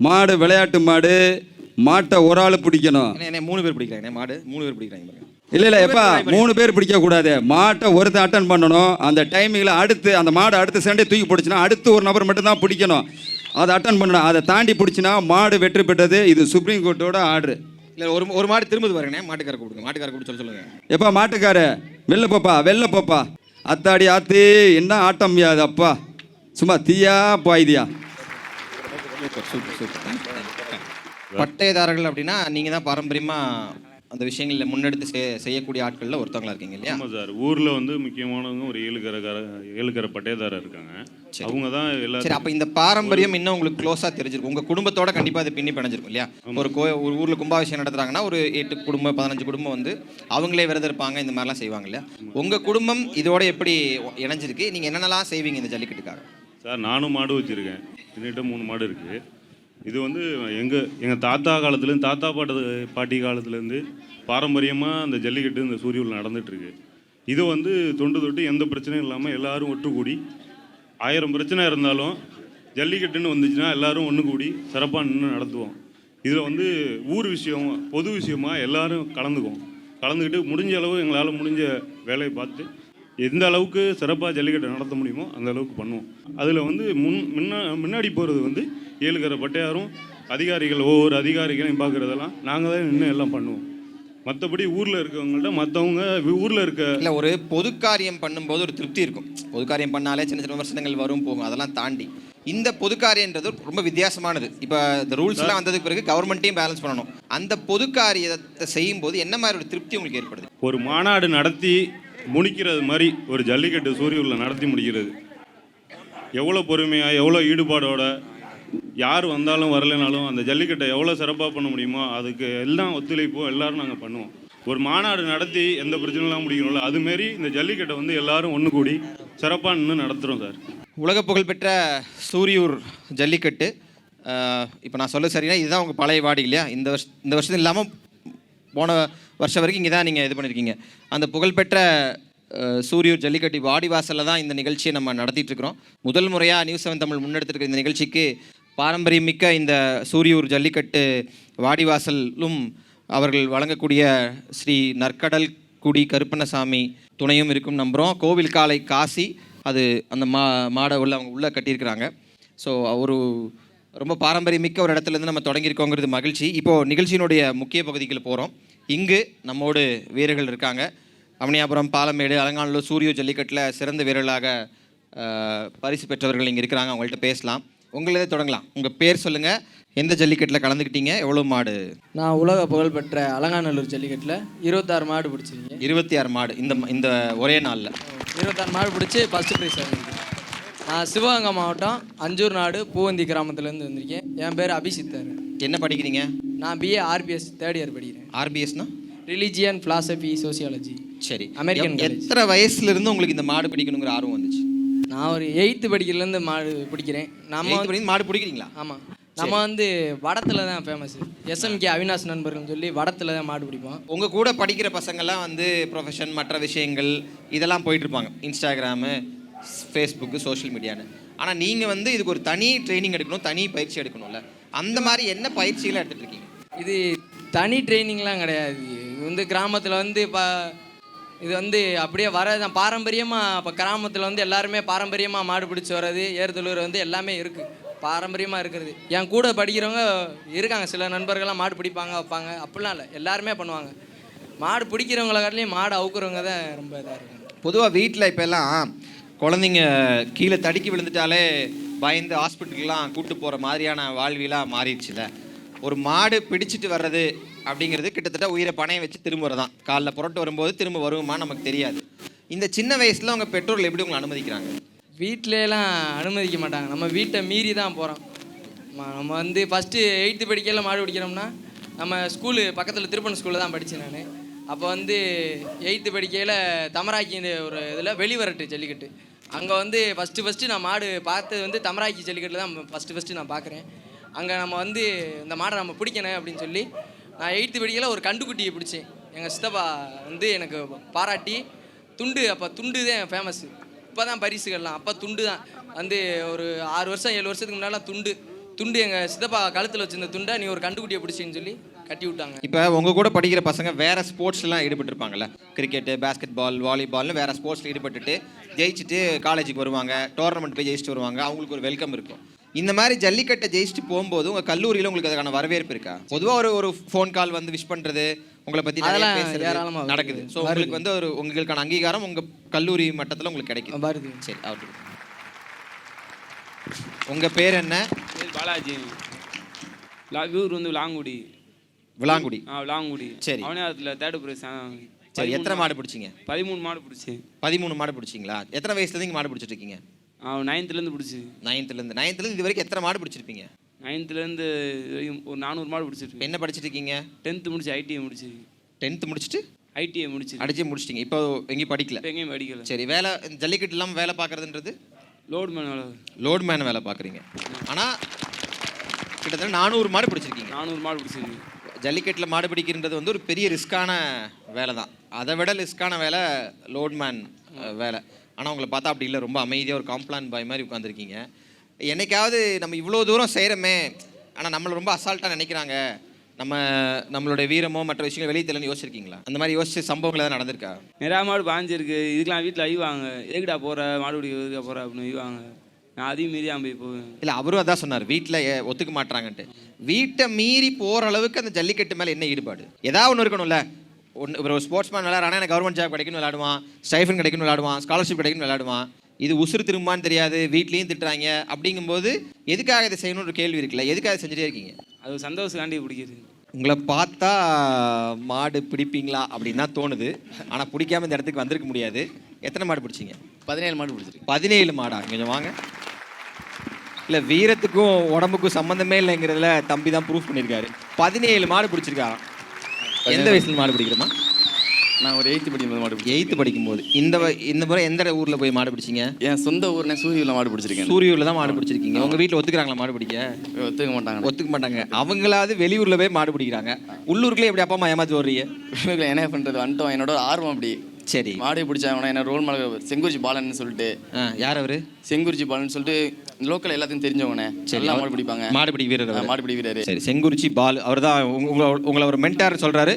மாடு விளையாட்டு மாடு, மாட்டை ஒரு ஆள் பிடிக்கணும். 3 பேர் பிடிக்கிறாங்க மாடு, 3 பேர் பிடிக்கிறாங்க. இல்லை எப்பா 3 பேர் பிடிக்கக்கூடாது, மாட்டை ஒருத்தர் அட்டன் பண்ணணும். அந்த டைமிங்கில் அடுத்து அந்த மாடு அடுத்த சண்டே தூக்கி பிடிச்சினா அடுத்து ஒரு நபர் மட்டும்தான் பிடிக்கணும், அதை அட்டன் பண்ணணும். அதை தாண்டி பிடிச்சினா மாடு வெற்றி பெற்றது. இது சுப்ரீம் கோர்ட்டோட ஆர்டர். இல்லை ஒரு மாடு திரும்புது பாருங்கண்ணே, மாட்டுக்கார கூப்பிடுங்க, மாட்டுக்கார கூப்பிட்டு சொல்லுங்க. எப்பா மாட்டுக்காரு வெளில போப்பா. அத்தாடி ஆத்தி என்ன ஆட்டம் அது அப்பா, சும்மா தீயா பாய்தியா. பட்டயதாரர்கள் அப்படின்னா நீங்கள் தான் பாரம்பரியமாக அந்த விஷயங்களில் முன்னெடுத்து செய்யக்கூடிய ஆட்களில் ஒருத்தவங்களா இருக்கீங்க இல்லையா? ஆமாம் சார். ஊரில் வந்து முக்கியமானவங்க ஒரு 7 கரை பட்டயதாரர் இருக்காங்க. அவங்க தான் எல்லாரும். சரி, அப்போ இந்த பாரம்பரியம் இன்னும் உங்களுக்கு க்ளோஸாக தெரிஞ்சிருக்கும், உங்கள் குடும்பத்தோட கண்டிப்பாக அது பின்னி பிணைஞ்சிருக்கும் இல்லையா? ஒரு ஊரில் கும்பாபிஷேகம் நடத்துகிறாங்கன்னா ஒரு 8 குடும்பம் 15 குடும்பம் வந்து அவங்களே விரதம் இருப்பாங்க, இந்த மாதிரிலாம் செய்வாங்க இல்லையா? உங்கள் குடும்பம் இதோட எப்படி இணைஞ்சிருக்கு? நீங்கள் என்னென்னலாம் செய்வீங்க இந்த ஜல்லிக்கட்டுக்காக? சார் நானும் மாடு வச்சுருக்கேன், என்கிட்ட 3 மாடு இருக்குது. இது வந்து எங்கள் தாத்தா காலத்துலேருந்து, தாத்தா பாட்டி காலத்துலேருந்து பாரம்பரியமாக அந்த ஜல்லிக்கட்டு இந்த சூரியூரில் நடந்துகிட்ருக்கு. இது வந்து தொட்டு எந்த பிரச்சனையும் இல்லாமல் எல்லோரும் ஒட்டு கூடி, 1000 பிரச்சனை இருந்தாலும் ஜல்லிக்கட்டுன்னு வந்துச்சுன்னா எல்லோரும் ஒன்று கூடி சிறப்பாக நின்று நடத்துவோம். இதில் வந்து ஊர் விஷயம், பொது விஷயமாக எல்லோரும் கலந்துக்கிட்டு முடிஞ்ச அளவு எங்களால் முடிஞ்ச வேலையை பார்த்து எந்த அளவுக்கு சிறப்பாக ஜல்லிக்கட்டை நடத்த முடியுமோ அந்த அளவுக்கு பண்ணுவோம். அதில் வந்து முன்னாடி போகிறது வந்து 7 கரை பட்டையாரும் அதிகாரிகள், ஒவ்வொரு அதிகாரிகளையும் பார்க்குறதெல்லாம் நாங்கள் தான் நின்று எல்லாம் பண்ணுவோம். மற்றபடி ஊரில் இருக்கவங்கள்ட்ட மற்றவங்க ஊரில் இருக்க இல்லை, ஒரு பொது காரியம் பண்ணும்போது ஒரு திருப்தி இருக்கும். பொது காரியம் பண்ணாலே சின்ன சின்ன விமர்சனங்கள் வரும் போகும், அதெல்லாம் தாண்டி இந்த பொது காரியன்றது ரொம்ப வித்தியாசமான. இப்போ இந்த ரூல்ஸ்லாம் வந்ததுக்கு பிறகு கவர்மெண்ட்டையும் பேலன்ஸ் பண்ணணும். அந்த பொது காரியத்தை செய்யும்போது என்ன மாதிரி ஒரு திருப்தி உங்களுக்கு ஏற்படுது? ஒரு மாநாடு நடத்தி முடிக்கிறது மாதிரி ஒரு ஜல்லிக்கட்டு சூரியூரில் நடத்தி முடிக்கிறது எவ்வளோ பொறுமையாக, எவ்வளோ ஈடுபாடோட, யார் வந்தாலும் வரலைனாலும் அந்த ஜல்லிக்கட்டை எவ்வளோ சிறப்பாக பண்ண முடியுமோ அதுக்கு எல்லாம் ஒத்துழைப்போம், எல்லோரும் நாங்கள் பண்ணுவோம். ஒரு மாநாடு நடத்தி எந்த பிரச்சனைலாம் முடிக்கணும்ல, அதுமாரி இந்த ஜல்லிக்கட்டை வந்து எல்லோரும் ஒன்று கூடி சிறப்பாக நின்று நடத்துகிறோம் சார். உலக புகழ்பெற்ற சூரியூர் ஜல்லிக்கட்டு, இப்போ நான் சொல்ல சரினா இதுதான் உங்கள் பழைய வாடி இல்லையா? இந்த வருஷம் இல்லாமல் போன வருஷம் வரைக்கும் இங்கே தான் நீங்கள் இது பண்ணியிருக்கீங்க. அந்த புகழ்பெற்ற சூரியூர் ஜல்லிக்கட்டு வாடிவாசலில் தான் இந்த நிகழ்ச்சியை நம்ம நடத்திட்டு இருக்கிறோம். முதல் முறையாக நியூஸ் 7 தமிழ் முன்னெடுத்திருக்கிற இந்த நிகழ்ச்சிக்கு பாரம்பரியமிக்க இந்த சூரியூர் ஜல்லிக்கட்டு வாடிவாசலும் அவர்கள் வழங்கக்கூடிய ஸ்ரீ நற்கடல்குடி கருப்பண்ணசாமி துணையும் இருக்கும் நம்புகிறோம். கோவில் காலை காசி, அது அந்த மாடை அவங்க உள்ளே கட்டியிருக்கிறாங்க. ஸோ ஒரு ரொம்ப பாரம்பரியமிக்க ஒரு இடத்துலேருந்து நம்ம தொடங்கியிருக்கோங்கிறது மகிழ்ச்சி. இப்போது நிகழ்ச்சியினுடைய முக்கிய பகுதிக்கு போகிறோம். இங்கு நம்மோடு வீரர்கள் இருக்காங்க. அவனியாபுரம், பாலமேடு, அலங்காநல்லூர் சூரியூர் ஜல்லிக்கட்டில் சிறந்த வீரர்களாக பரிசு பெற்றவர்கள் இங்கே இருக்கிறாங்க. அவங்கள்ட்ட பேசலாம். உங்களே தொடங்கலாம். உங்கள் பேர் சொல்லுங்கள், எந்த ஜல்லிக்கட்டில் கலந்துக்கிட்டீங்க, எவ்வளோ மாடு? நான் உலக புகழ்பெற்ற அலங்காநல்லூர் ஜல்லிக்கட்டில் 26 மாடு பிடிச்சிருக்கேன். 26 மாடு இந்த ஒரே நாளில் 26 மாடு பிடிச்சி ஃபஸ்ட்டு ப்ரைஸ் வாங்கியிருக்கேன். நான் சிவகங்கை மாவட்டம் அஞ்சூர் நாடு பூவந்தி கிராமத்துலேருந்து வந்திருக்கேன். என் பேர் அபிஷித்தார். என்ன படிக்கிறீங்க? நான் BA RBS 3rd இயர் படிக்கிறேன். RBSனா ரிலிஜியன் ஃபிலாசபி சோசியாலஜி. சரி, அமெரிக்கன். எத்தனை வயசுலேருந்து உங்களுக்கு இந்த மாடு பிடிக்கணுங்கிற ஆர்வம் வந்துச்சு? நான் ஒரு 8th படிக்கிறதுலேருந்து மாடு பிடிக்கிறேன். நம்ம மாடு பிடிக்கிறீங்களா? ஆமாம். நம்ம வந்து வடத்தில் தான் ஃபேமஸ். எஸ்எம்கே அவினாஷ் நண்பர்கள்னு சொல்லி வடத்தில் தான் மாடு பிடிப்போம். உங்கள் கூட படிக்கிற பசங்கள்லாம் வந்து ப்ரொஃபஷன் மற்ற விஷயங்கள் இதெல்லாம் போயிட்டுருப்பாங்க, இன்ஸ்டாகிராமு, ஃபேஸ்புக்கு, சோஷியல் மீடியான்னு. ஆனால் நீங்கள் வந்து இதுக்கு ஒரு தனி ட்ரைனிங் எடுக்கணும், தனி பயிற்சி எடுக்கணும்ல. அந்த மாதிரி என்ன பயிற்சிகளை எடுத்துகிட்டு இருக்கீங்க? இது தனி ட்ரைனிங்லாம் கிடையாது. இது வந்து கிராமத்தில் வந்து இது வந்து அப்படியே வரதான் பாரம்பரியமாக. இப்போ கிராமத்தில் வந்து எல்லாருமே பாரம்பரியமாக மாடு பிடிச்சி வர்றது, ஏறுதொழுவுற வந்து எல்லாமே இருக்குது, பாரம்பரியமாக இருக்கிறது. என் கூட படிக்கிறவங்க இருக்காங்க, சில நண்பர்கள்லாம் மாடு பிடிப்பாங்க, வைப்பாங்க, அப்படிலாம் இல்லை, எல்லாருமே பண்ணுவாங்க. மாடு பிடிக்கிறவங்கள காட்டிலையும் மாடு அவுக்குறவங்க தான் ரொம்ப இதாக இருக்காங்க. பொதுவாக வீட்டில் இப்போ எல்லாம் குழந்தைங்க கீழே தடுக்கி விழுந்துட்டாலே பயந்து ஹாஸ்பிட்டலுக்கெலாம் கூப்பிட்டு போகிற மாதிரியான வாழ்வியலாக மாறிடுச்சுல. ஒரு மாடு பிடிச்சிட்டு வர்றது அப்படிங்கிறது கிட்டத்தட்ட உயிரை பணையை வச்சு திரும்ப வரதான். காலைல புரட்டு வரும்போது திரும்ப வருமா நமக்கு தெரியாது. இந்த சின்ன வயசில் உங்கள் பெற்றோர்கள் எப்படி உங்களை அனுமதிக்கிறாங்க? வீட்டிலலாம் அனுமதிக்க மாட்டாங்க. நம்ம வீட்டை மீறி தான் போகிறோம். நம்ம வந்து ஃபஸ்ட்டு 8th படிக்கையில் மாடு பிடிக்கிறோம்னா, நம்ம ஸ்கூலு பக்கத்தில் திருப்பன் ஸ்கூலில் தான் படித்தேன் நான். அப்போ வந்து 8th படிக்கையில் தமராக்கி இந்த ஒரு இதில் வெளிவரட்டு ஜல்லிக்கட்டு, அங்கே வந்து ஃபஸ்ட்டு நான் மாடு பார்த்தது வந்து தமராக்கி ஜல்லிக்கட்டில் தான் ஃபஸ்ட்டு நான் பார்க்குறேன். அங்கே நம்ம வந்து இந்த மாடை நம்ம பிடிக்கணும் அப்படின்னு சொல்லி நான் 8th படிக்கையில் ஒரு கண்டுக்குட்டியை பிடிச்சேன். எங்கள் சித்தப்பா வந்து எனக்கு பாராட்டி துண்டு, அப்போ துண்டு தான் ஃபேமஸ்ஸு. இப்போ தான் பரிசுகள்லாம், அப்போ துண்டு தான் வந்து ஒரு 6 வருஷம் 7 வருஷத்துக்கு முன்னால் துண்டு எங்கள் சித்தப்பா கழுத்தில் வச்சிருந்த துண்டை நீ ஒரு கண்டுக்குட்டியை பிடிச்சின்னு சொல்லி கட்டி விட்டாங்க. இப்போ உங்கள் கூட படிக்கிற பசங்க வேறு ஸ்போர்ட்ஸ்லாம் ஈடுபட்டுருப்பாங்கல்ல, கிரிக்கெட்டு, பேஸ்கெட் பால், வாலிபால்னு வேறு ஸ்போர்ட்ஸில் ஈடுபட்டுட்டு ஜெயிச்சுட்டு காலேஜுக்கு வருவாங்க, டோர்னமெண்ட் போய் ஜெயிச்சுட்டு வருவாங்க, அவங்களுக்கு ஒரு வெல்கம் இருக்கும். இந்த மாதிரி ஜல்லிக்கட்டை ஜெயிச்சுட்டு போகும்போது உங்கள் கல்லூரியில் உங்களுக்கு அதுக்கான வரவேற்பு இருக்கா? பொதுவாக ஒரு ஃபோன் கால் வந்து விஷ் பண்ணுறது, உங்களை பற்றி அதெல்லாம் நடக்குது. ஸோ உங்களுக்கு வந்து உங்களுக்கான அங்கீகாரம் உங்கள் கல்லூரி மட்டத்தில் உங்களுக்கு கிடைக்கும். வருது. சரி, அவருக்கு உங்கள் பேர் என்ன? பாலாஜி. ஊர் வந்து விளாங்குடி. விளாங்குடி. சரி. அவனேத்தில் 3rd பிரைஸ். சரி, எத்தனை மாடு பிடிச்சிங்க? 13 மாடு பிடிச்சி. 13 மாடு பிடிச்சிங்களா? எத்தனை வயசுலேருந்து இங்கே மாடு பிடிச்சிட்டு இருக்கீங்க? 9th பிடிச்சி. 9th இது வரைக்கும் எத்தனை மாடு பிடிச்சிருப்பீங்க? 9th ஒரு 400 மாடு பிடிச்சிருப்பேன். என்ன படிச்சுட்டு இருக்கீங்க? 10th முடிச்சு ITI முடிச்சு. 10th முடிச்சுட்டு ITI முடிச்சு அடிச்சு முடிச்சிட்டிங்க. இப்போ எங்கேயும் படிக்கல? எங்கேயும் படிக்கல. சரி, வேலை ஜல்லிக்கட்டு இல்லாமல் வேலை பார்க்குறதுன்றது? லோட்மேன் வேலை பார்க்குறீங்க. ஆனால் கிட்டத்தட்ட 400 மாடு பிடிச்சிருக்கீங்க. 400 மாடு பிடிச்சிருக்கு. ஜல்லிக்கட்டில் மாடு பிடிக்கிறது வந்து ஒரு பெரிய ரிஸ்க்கான வேலை தான். அதை விட ரிஸ்க்கான வேலை லோட்மேன் வேலை. ஆனால் உங்களை பார்த்தா அப்படி இல்லை, ரொம்ப அமைதியாக ஒரு காம்ப்ளான் பாய் மாதிரி உட்காந்துருக்கீங்க. என்னைக்காவது நம்ம இவ்வளோ தூரம் செய்கிறோமே, ஆனால் நம்மளை ரொம்ப அசால்ட்டாக நினைக்கிறாங்க, நம்மளோட வீரமோ மற்ற விஷயங்கள் வெளியே தெரியலன்னு யோசிச்சிருக்கீங்களா? அந்த மாதிரி யோசிச்சு சம்பவங்கள் ஏதாவது நடந்திருக்கா? நிறையா மாடு பாஞ்சிருக்கு. இதுக்கெலாம் வீட்டில் ஐவாங்க, எதுக்குடா போகிற மாடு பிடிக்க போகிற அப்படின்னு ஐவாங்க. நான் அதையும் மீறி போய் போவேன். இல்லை, அவரும் அதான் சொன்னார், வீட்டில் ஒத்துக்க மாட்டாங்கன்ட்டு. வீட்டை மீறி போகிற அளவுக்கு அந்த ஜல்லிக்கட்டு மேலே என்ன ஈடுபாடு? ஏதாவது ஒன்று இருக்கணும்ல. ஒரு ஸ்போர்ட்ஸ்மேன் விளையாடுறானா எனக்கு கவர்மெண்ட் ஜாப் கிடைக்குன்னு விளையாடுவான், ஸ்டைஃபன் கிடைக்குன்னு விளையாடுவான், ஸ்காலர்ஷிப் கிடைக்குன்னு விளையாடுவான். இது உசுறு திரும்பான்னு தெரியாது, வீட்லேயும் திட்டுறாங்க. அப்படிங்கும்போது எதுக்காக இதை செய்யணும்னு ஒரு கேள்வி இருக்குல்ல, எதுக்காக செஞ்சுட்டே இருக்கீங்க? அது சந்தோஷக்காண்டி பிடிக்கிறது. உங்களை பார்த்தா மாடு பிடிப்பீங்களா அப்படின்னு தான் தோணுது. ஆனால் பிடிக்காம இந்த இடத்துக்கு வந்திருக்க முடியாது. எத்தனை மாடு பிடிச்சிங்க? 17 மாடு பிடிச்சிருக்கு. 17 மாடா? கொஞ்சம் வாங்க. இல்லை, வீரத்துக்கும் உடம்புக்கும் சம்மந்தமே இல்லைங்கிறதுல தம்பி தான் ப்ரூஃப் பண்ணியிருக்காரு. 17 மாடு பிடிச்சிருக்கா. எந்த வயசுல மாடு பிடிக்கிறோமா? நான் ஒரு 8th படிக்கும்போது மாடு பிடிச்சேன். 8th படிக்கும்போது. இந்த முறை எந்த ஊரில் போய் மாடு பிடிச்சிங்க? என் சொந்த ஊர்ல சூரியூரில் மாடு பிடிச்சிருக்கேன். சூரியூரில் தான் மாடு பிடிச்சிருக்கீங்க. உங்கள் வீட்டில் ஒத்துக்கிறாங்களா மாடு பிடிக்க? ஒத்துக்க மாட்டாங்க. அவங்களாவது வெளியூரில் போய் மாடு பிடிக்கிறாங்க. உள்ளூருக்குள்ளே எப்படி அப்பா அம்மா ஏமாற்றி வர்றீங்க? என்ன பண்ணுறது, வந்துட்டோம். என்னோட ஆர்வம் அப்படி. சரி, மாடு பிடிச்சாங்கன்னா என்ன ரோல் மாடல் செங்குறிச்சி பாலன்னு சொல்லிட்டு. யார் அவர்? செங்குறிச்சி பாலன்னு சொல்லிட்டு லோக்கல் எல்லாத்தையும் தெரிஞ்சவனே. சரி, மாடு பிடிப்பாங்க. மாடுபிடி வீரர். மாடுபிடி வீரர். சரி, செங்குறிச்சி பால் அவர் தான் உங்களை ஒரு மென்டார் சொல்கிறாரு.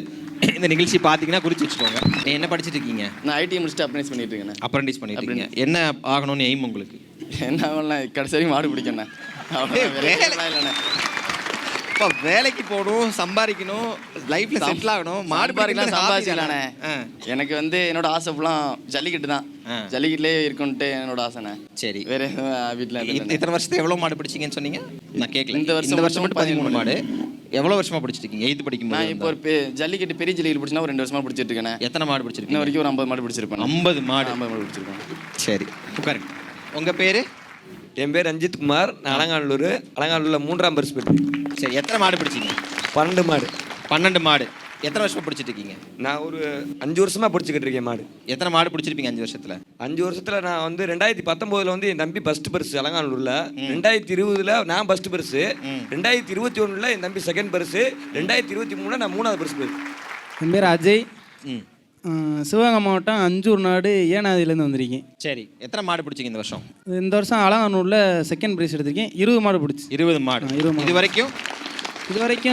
இந்த நிகழ்ச்சி பார்த்தீங்கன்னா குறித்து வச்சுக்கோங்க. நீ என்ன படிச்சுட்டு இருக்கீங்க? நான் ITI முடிச்சுட்டு அப்ரெண்டிஸ் பண்ணிட்டு இருக்கேன். அப்ரெண்டிஸ் பண்ணிட்டு இருக்கீங்க. என்ன ஆகணும்னு எய்ம் உங்களுக்கு? என்ன ஆகலாம், கடைசி வரைக்கும் மாடு பிடிக்கண்ணே. இல்லைண்ணே, இப்போ வேலைக்கு போகணும், சம்பாதிக்கணும், லைஃப்ல செட்டில் ஆகணும், மாடு பாருக்கலாம் சம்பாதிக்கலாண்ணே. எனக்கு வந்து என்னோட ஆசை ஃபுல்லாக ஜல்லிக்கட்டு தான். ஜல்லிக்கட்டுலேயே இருக்குன்ட்டு என்னோட ஆசைண்ணே. சரி, வேற வீட்டில் இத்தனை வருஷத்தை எவ்வளோ மாடு பிடிச்சிங்கன்னு சொன்னீங்க? நான் கேட்கல. இந்த வருஷம் மட்டும் 13 மாடு. எவ்வளோ வருஷமா பிடிச்சிருக்கீங்க? 8th படிக்கும்போது. நான் இப்போ ஒரு ஜல்லிக்கட்டு பெரிய ஜல்லிக்கட்டு பிடிச்சினா ஒரு 2 வருஷமா பிடிச்சிட்டு இருக்கேன். எத்தனை மாடு பிடிச்சிருக்கீங்க? இன்ன வரைக்கும் ஒரு 50 மாடு பிடிச்சிருப்பேன். 50 மாடு பிடிச்சிருக்கேன். சரி, உட்காருங்க. உங்கள் பேர்? என் பேர் ரஞ்சித் குமார். நான் அலங்காநல்லூரில் 3ஆம் பரிசு பெற்றேன். சரி, எத்தனை மாடு பிடிச்சிங்க? 12 மாடு. 12 மாடு. எத்தனை வருஷமா பிடிச்சிட்டு இருக்கீங்க? நான் ஒரு 5 வருஷமாக பிடிச்சிக்கிட்டு இருக்கேன் மாடு. எத்தனை மாடு பிடிச்சிருப்பீங்க 5 வருஷத்தில்? 5 வருஷத்தில் நான் வந்து 2019 வந்து என் தம்பி ஃபர்ஸ்ட் பரிசு அலங்காநல்லூரில், 2020 நான் ஃபர்ஸ்ட் பரிசு, 2021 என் தம்பி செகண்ட் பரிசு, 2023 நான் 3வது பரிசு போய். என் பேர் அஜய். சிவகங்கை மாவட்டம் அஞ்சூர் நாடு ஏனாதிலேருந்து வந்திருக்கேன். சரி, எத்தனை மாடு பிடிச்சிங்க இந்த வருஷம்? இந்த வருஷம் அலங்காநல்லூரில் செகண்ட் ப்ரைஸ் எடுத்திருக்கேன். 20 மாடு பிடிச்சி. 20 மாடு. 20 மாடு. இது வரைக்கும்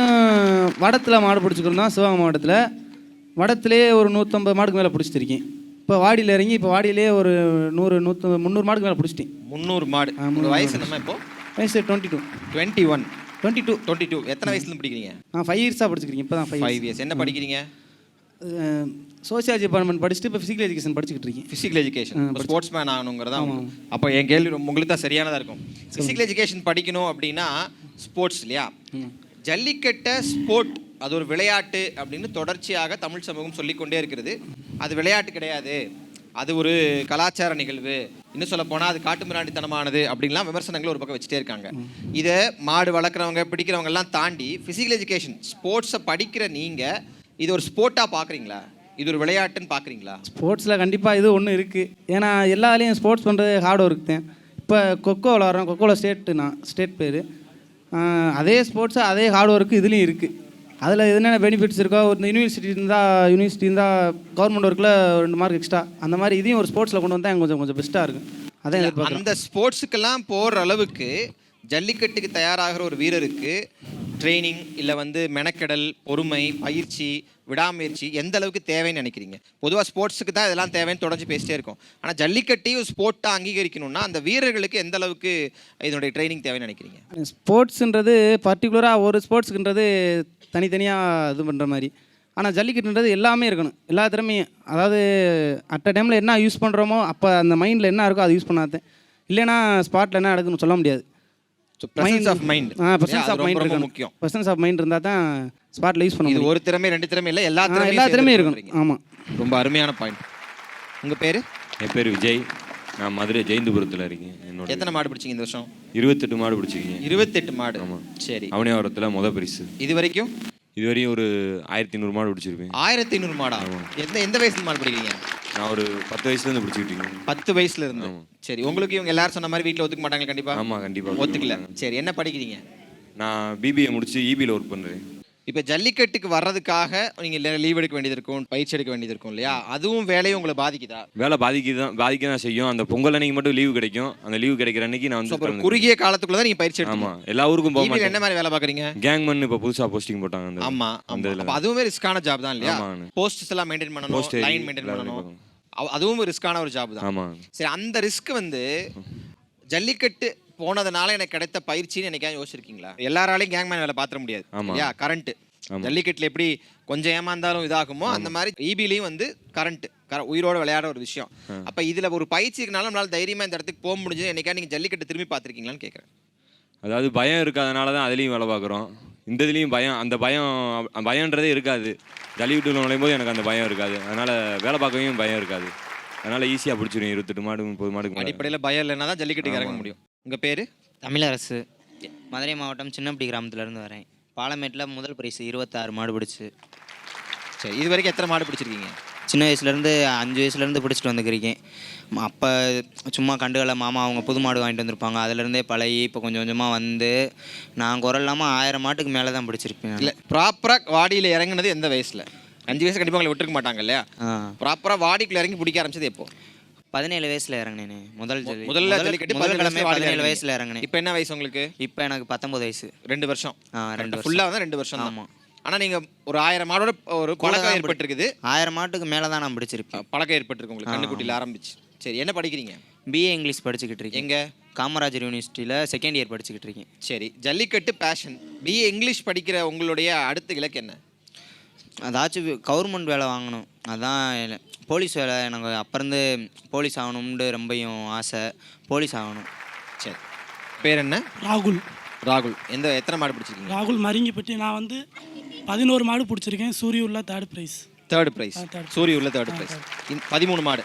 வடத்தில் மாடு பிடிச்சிக்கிறோம். சிவகங்கை மாவட்டத்தில் வடத்திலே ஒரு 150 மாடுக்கு மேலே பிடிச்சிருக்கேன். இப்போ வாடியில் இறங்கி இப்போ வாடியிலே ஒரு 300 மாடுக்கு மேலே பிடிச்சிட்டேன். 300 மாடு. உங்கள் வயசு நம்ம இப்போ? வயசு 22. 22. எத்தனை வயசுலேருந்து பிடிக்கிறீங்க? நான் 5 இயர்ஸாக படிச்சுக்கிறேன். இப்போ தான் 5 இயர்ஸ். என்ன படிக்கிறீங்க? சோசியாலஜி டிபார்ட்மெண்ட் படிச்சுட்டு இப்போ ஃபிசிக்கல் எஜுகேஷன் படிச்சுக்கிட்டு இருக்கேன். Physical education. ஸ்போர்ட்ஸ் மேன் ஆகணுங்கிறதா? அப்போ என் கேள்வி உங்களுக்கு தான் சரியானதாக இருக்கும். ஃபிசிக்கல் எஜுகேஷன் படிக்கணும் அப்படின்னா ஸ்போர்ட்ஸ் இல்லையா? ஜல்லிக்கட்டை ஸ்போர்ட், அது ஒரு விளையாட்டு அப்படின்னு தொடர்ச்சியாக தமிழ் சமூகம் சொல்லிக்கொண்டே இருக்கிறது. அது விளையாட்டு கிடையாது, அது ஒரு கலாச்சார நிகழ்வு, இன்னும் சொல்ல போனால் அது காட்டுமிராண்டித்தனமானது அப்படின்லாம் விமர்சனங்கள் ஒரு பக்கம் வச்சுட்டே இருக்காங்க. இதை மாடு வளர்க்குறவங்க பிடிக்கிறவங்க எல்லாம் தாண்டி ஃபிசிக்கல் எஜுகேஷன் ஸ்போர்ட்ஸை படிக்கிற நீங்கள் இது ஒரு ஸ்போர்ட்டாக பார்க்குறீங்களா? இது ஒரு விளையாட்டுன்னு பார்க்குறீங்களா? ஸ்போர்ட்ஸில் கண்டிப்பாக இது ஒன்று இருக்குது. ஏன்னா எல்லாத்துலேயும் ஸ்போர்ட்ஸ் பண்ணுறது ஹார்ட் ஒர்க் தான். இப்போ கொக்கோ விளாட்றோம். கொக்கோவில் ஸ்டேட் பேர். அதே ஸ்போர்ட்ஸு அதே ஹார்ட் ஒர்க்கு இதுலேயும் இருக்குது. அதில் என்னென்ன பெனிஃபிட்ஸ் இருக்கோ, ஒரு யூனிவர்சிட்டி இருந்தால் கவர்மெண்ட் ஒர்க்கில் 2 மார்க் எக்ஸ்ட்ரா, அந்த மாதிரி இதையும் ஒரு ஸ்போர்ட்ஸில் கொண்டு வந்தால் கொஞ்சம் பெஸ்ட்டாக இருக்கும். அதான் அந்த ஸ்போர்ட்ஸுக்கெல்லாம் போகிற அளவுக்கு ஜல்லிக்கட்டுக்கு தயாராகிற ஒரு வீரருக்கு ட்ரைனிங் இல்லை மெனக்கெடல், பொறுமை, பயிற்சி, விடாமுயற்சி எந்த அளவுக்கு தேவைன்னு நினைக்கிறீங்க? பொதுவாக ஸ்போர்ட்ஸுக்கு தான் இதெல்லாம் தேவைன்னு தொடர்ந்து பேசிட்டே இருக்கும். ஆனால் ஜல்லிக்கட்டையும் ஸ்போர்ட்டாக அங்கீகரிக்கணும்னா அந்த வீரர்களுக்கு எந்த அளவுக்கு இதனுடைய ட்ரைனிங் தேவைன்னு நினைக்கிறீங்க? ஸ்போர்ட்ஸுன்றது பர்டிகுலராக ஒரு ஸ்போர்ட்ஸுக்குன்றது தனித்தனியாக இது பண்ணுற மாதிரி. ஆனால் ஜல்லிக்கட்டுன்றது எல்லாமே இருக்கணும், எல்லா திறமையும். அதாவது அட் அ டைமில் என்ன யூஸ் பண்ணுறோமோ அப்போ அந்த மைண்டில் என்ன இருக்கோ அதை யூஸ் பண்ணாதேன். இல்லைன்னா ஸ்பாட்டில் என்ன நடக்குன்னு சொல்ல முடியாது. Presence of mind. Presence of mind ரொம்ப முக்கியம். பிரசன்ஸ் ஆஃப் மைண்ட் இருந்தால் தான் ஸ்பாட்டில் யூஸ் பண்ண முடியும். இது ஒரு திறமை 2 திறமை இல்லை, எல்லா திறமையும் இருக்கணும். ஆமாம், ரொம்ப அருமையான பாயிண்ட். உங்கள் பேர்? என் பேர் விஜய். நான் மதுரை ஜெயந்தபுரத்தில் இருக்கேன். என்னோட எத்தனை மாடு பிடிச்சிங்க இந்த வருஷம்? 28 மாடு பிடிச்சிருக்கீங்க. 28 மாடு. ஆமாம். சரி. அவனியாவரத்தில் மொதல் பரிசு. இதுவரையும் ஒரு 1500 மாடு பிடிச்சிருப்பேன். 1500 மாடா? எந்த வயசுல மாடு பிடிக்கிறீங்க? நான் ஒரு 10 வயசுலேருந்து பிடிச்சிக்கிட்டு இருக்கேன். 10 வயசுல இருந்து. சரி, உங்களுக்கு இவங்க எல்லாரும் சொன்ன மாதிரி வீட்டில் ஒத்துக்க மாட்டாங்க கண்டிப்பா? ஆமாம், கண்டிப்பாக ஒத்துக்கல. சரி, என்ன படிக்கிறீங்க? நான் பிபிஏ முடிச்சு இபியில் ஒர்க் பண்ணுறேன். இப்போ ஜல்லிக்கட்டுக்கு வர்றதுக்காக நீங்கள் லீவ் எடுக்க வேண்டியது இருக்கும், பயிற்சி எடுக்க வேண்டியது இருக்கும் இல்லையா? அதுவும் வேலையும் உங்களை பாதிக்குதா? வேலை பாதிக்க தான் செய்யும். அந்த பொங்கல் அன்னைக்கு மட்டும் லீவு கிடைக்கும். அந்த லீவு கிடைக்கிற அன்னைக்கு நான் வந்து குறுகிய காலத்துக்குள்ள தான் நீங்கள் பயிற்சி எடுக்கணும். ஆமாம், எல்லா ஊருக்கும் போக மாட்டேன். என்ன மாதிரி வேலை பார்க்குறீங்க? கேங்மேன் இப்போ புதுசாக போஸ்டிங் போட்டாங்க. ஆமாம், அப்போ அதுவுமே ரிஸ்கான ஜாப் தான் இல்லையா? போஸ்ட்ஸ் எல்லாம் மெயின்டைன் பண்ணணும், லைன் மெயின்டைன் பண்ணணும், அதுவும் ரிஸ்கான ஒரு ஜாப் தான். ஆமாம். சரி, அந்த ரிஸ்க் ஜல்லிக்கட்டு போனதுனால எனக்கு கிடைத்த பயிற்சின்னு என்னைக்காவது யோசிச்சிருக்கீங்களா? எல்லாராலையும் கேங்மேன் வேலை பார்த்துட முடியாது இல்லையா? கரண்ட் ஜல்லிக்கட்டில் எப்படி கொஞ்சம் ஏமாந்தாலும் இதாகுமோ அந்த மாதிரி இபிலையும் கரண்ட் உயிரோட விளையாட ஒரு விஷயம். அப்போ இதில் ஒரு பயிற்சிக்குனால நம்மளால தைரியமாக இந்த இடத்துக்கு போக முடிஞ்சது. என்னைக்கா நீங்கள் ஜல்லிக்கட்டு திரும்பி பார்த்துருக்கீங்களான்னு கேட்குறேன். அதாவது பயம் இருக்காதனால தான் அதுலேயும் வேலை பார்க்குறோம். இந்த இதுலேயும் அந்த பயம்ன்றதே இருக்காது. ஜல்லிக்கட்டு நுழையும் போது எனக்கு அந்த பயம் இருக்காது. அதனால் வேலை பார்க்கவும் பயம் இருக்காது. அதனால் ஈஸியாக பிடிச்சிடும். 28 மாடு 30 மாடுக்கு அடிப்படையில் பயம் இல்லைன்னா தான் ஜல்லிக்கட்டுக்கு இறங்க முடியும். உங்கள் பேர்? தமிழரசு. மதுரை மாவட்டம் சின்னப்பட்டி கிராமத்துலேருந்து வரேன். பாலமேட்டில் முதல் பரிசு 26 மாடு பிடிச்சி. சரி, இது வரைக்கும் எத்தனை மாடு பிடிச்சிருக்கீங்க? சின்ன வயசுலேருந்து 5 வயசுலேருந்து பிடிச்சிட்டு வந்துக்கிறீங்க. அப்போ சும்மா கண்டுகளை மாமா அவங்க புது மாடு வாங்கிட்டு வந்திருப்பாங்க. அதுலேருந்தே பழகி இப்போ கொஞ்சம் கொஞ்சமாக நான் குறை இல்லாமல் 1000 மாட்டுக்கு மேலே தான் பிடிச்சிருப்பேன். இல்லை, ப்ராப்பராக வாடியில் இறங்குனது எந்த வயசில்? 5 வயசு கண்டிப்பாக உங்களை விட்டுருக்க மாட்டாங்க இல்லையா? ப்ராப்பராக வாடிக்குள்ளே இறங்கி பிடிக்க ஆரம்பிச்சது எப்போ? 17 வயசில் இறங்கினேன். முதல்ல ஜல்லிக்கட்டு 17 வயசில் இறங்கினேன். இப்போ என்ன வயசு உங்களுக்கு? இப்போ எனக்கு 19 வயசு. 2 வருஷம். 2 வருஷம் ஃபுல்லாக தான் 2 வருஷம். ஆமாம். ஆனால் நீங்கள் ஒரு 1000 மாடோட ஒரு பழக்கம் ஏற்பட்டிருக்குது. 1000 மாட்டுக்கு மேலே தான் நான் பிடிச்சிருப்பேன். பழக்கம் ஏற்பட்டிருக்கு உங்களுக்கு கண்ணுக்குட்டியில் ஆரம்பிச்சு. சரி, என்ன படிக்கிறீங்க? பிஏ இங்கிலீஷ் படிச்சுக்கிட்டு இருக்கேன். எங்கே? காமராஜர் யூனிவர்சிட்டியில் செகண்ட் இயர் படிச்சுக்கிட்டு இருக்கேன். சரி, ஜல்லிக்கட்டு பேஷன். பிஏ இங்கிலீஷ் படிக்கிற உங்களுடைய அடுத்த இலக்கு என்ன? அதாச்சும் கவர்மெண்ட் வேலை வாங்கணும். அதான் போலீஸ் வேலை. எனக்கு அப்போருந்து போலீஸ் ஆகணும்னு ரொம்பவும் ஆசை. போலீஸ் ஆகணும். சரி, பேர் என்ன? ராகுல். ராகுல். எத்தனை மாடு பிடிச்சிருக்கீங்க? ராகுல் மரிங்கிப்பட்டி. நான் 11 மாடு பிடிச்சிருக்கேன். சூரியூரில் தேர்ட் ப்ரைஸ். சூரியூரில் தேர்ட் ப்ரைஸ். 13 மாடு.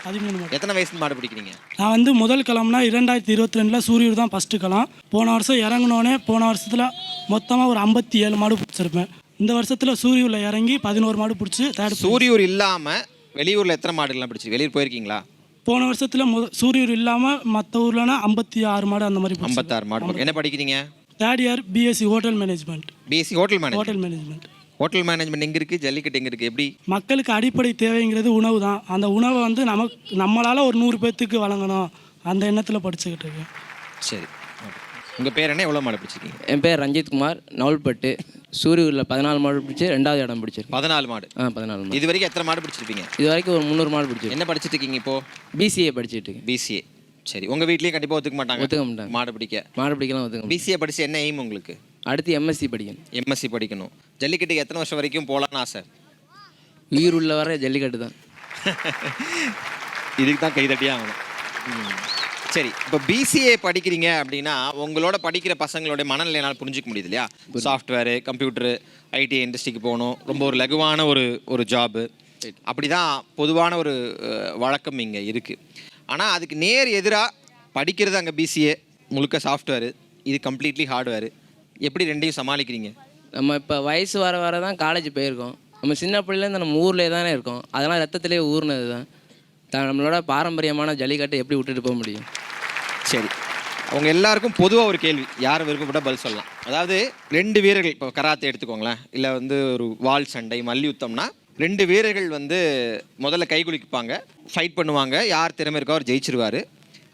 எத்தனை வயசு மாடு பிடிக்கிறீங்க? நான் முதல் களம்னா 2022 சூரியூர் தான் ஃபஸ்ட்டு களம். போன வருஷம் இறங்கினோடனே போன வருஷத்தில் மொத்தமாக ஒரு 57 மாடு பிடிச்சிருப்பேன். இந்த வருஷத்தில் சூரியூரில் இறங்கி 11 மாடு பிடிச்சி தேர்ட். சூரியூர் இல்லாமல் வெளியூரில் எத்தனை மாடுகள்லாம் பிடிச்சி வெளியூர் போயிருக்கீங்களா? போன வருஷத்தில் சூரியூர் இல்லாமல் மற்ற ஊர்லனா 56 மாடு அந்த மாதிரி. 56 மாடு. என்ன படிக்கிறீங்க? Third year BSc hotel management. BSc hotel management. Hotel management எங்கே இருக்குது? ஜல்லிக்கட்டு எங்கே இருக்குது? எப்படி? மக்களுக்கு அடிப்படை தேவைங்கிறது உணவு தான். அந்த உணவை வந்து நம்மளால் ஒரு 100 பேர்த்துக்கு வழங்கணும் அந்த எண்ணத்தில் படிச்சுக்கிட்டு இருக்கேன். சரி, உங்கள் பேர் என்ன? எவ்வளோ மாடு பிடிச்சிருக்கீங்க? என் பேர் ரஞ்சித்குமார், நவுல்பட்டு. சூரியூரில் 14 மாடு பிடிச்சி 2வது இடம் பிடிச்சிருக்கேன். 14 மாடு. 14 மாடு. இது வரைக்கும் எத்தனை மாடு பிடிச்சிருப்பீங்க? இது வரைக்கும் ஒரு 300 மாடு பிடிச்சிருக்கேன். என்ன படிச்சுட்டு இருக்கீங்க இப்போ? பிசிஏ படிச்சுட்டு இருக்கேன். பிசிஏ. சரி, உங்கள் வீட்லேயும் கண்டிப்பாக ஒத்துக்க மாட்டாங்க மாடு பிடிக்கலாம் ஒத்துக்க. பிசிஏ படிச்சு என்ன எய்ம் உங்களுக்கு? அடுத்து எம்எஸ்சி படிக்கணும். எம்எஸ்சி படிக்கணும். ஜல்லிக்கட்டுக்கு எத்தனை வருஷம் வரைக்கும் போகலான்னு ஆசை? உயிர் உள்ள வர ஜல்லிக்கட்டு தான். இதுக்கு தான் கைதட்டியே ஆகணும். சரி, இப்போ பிசிஏ படிக்கிறீங்க அப்படின்னா உங்களோட படிக்கிற பசங்களோட மனநிலை என்னால் புரிஞ்சிக்க முடியுது இல்லையா? சாஃப்ட்வேரு, கம்ப்யூட்டரு, ஐடி இண்டஸ்ட்ரிக்கு போகணும், ரொம்ப ஒரு லகுவான ஒரு ஜாபு, அப்படி தான் பொதுவான ஒரு வழக்கம் இங்கே இருக்குது. ஆனால் அதுக்கு நேர் எதிராக படிக்கிறது அங்கே பிசிஏ முழுக்க சாஃப்ட்வேரு, இது கம்ப்ளீட்லி ஹார்ட்வேரு. எப்படி ரெண்டையும் சமாளிக்கிறீங்க? நம்ம இப்போ வயசு வர வர தான் காலேஜ் போயிருக்கோம். நம்ம சின்ன பிள்ளைலேருந்து நம்ம ஊர்லேயே தானே இருக்கோம். அதெல்லாம் ரத்தத்திலே ஊர்னது தான். நம்மளோட பாரம்பரியமான ஜல்லிக்கட்டை எப்படி விட்டுட்டு போக முடியும்? சரி, அவங்க எல்லாருக்கும் பொதுவாக ஒரு கேள்வி, யார் விருப்பப்பட்ட பதில் சொல்லலாம். அதாவது 2 வீரர்கள், இப்போ கராத்தே எடுத்துக்கோங்களேன், இல்லை வந்து ஒரு வால் சண்டை மல்யுத்தம்னா 2 வீரர்கள் வந்து முதல்ல கை குலுக்கிப்பாங்க, ஃபைட் பண்ணுவாங்க, யார் திறமை இருக்கோ அவர் ஜெயிச்சிருவார்.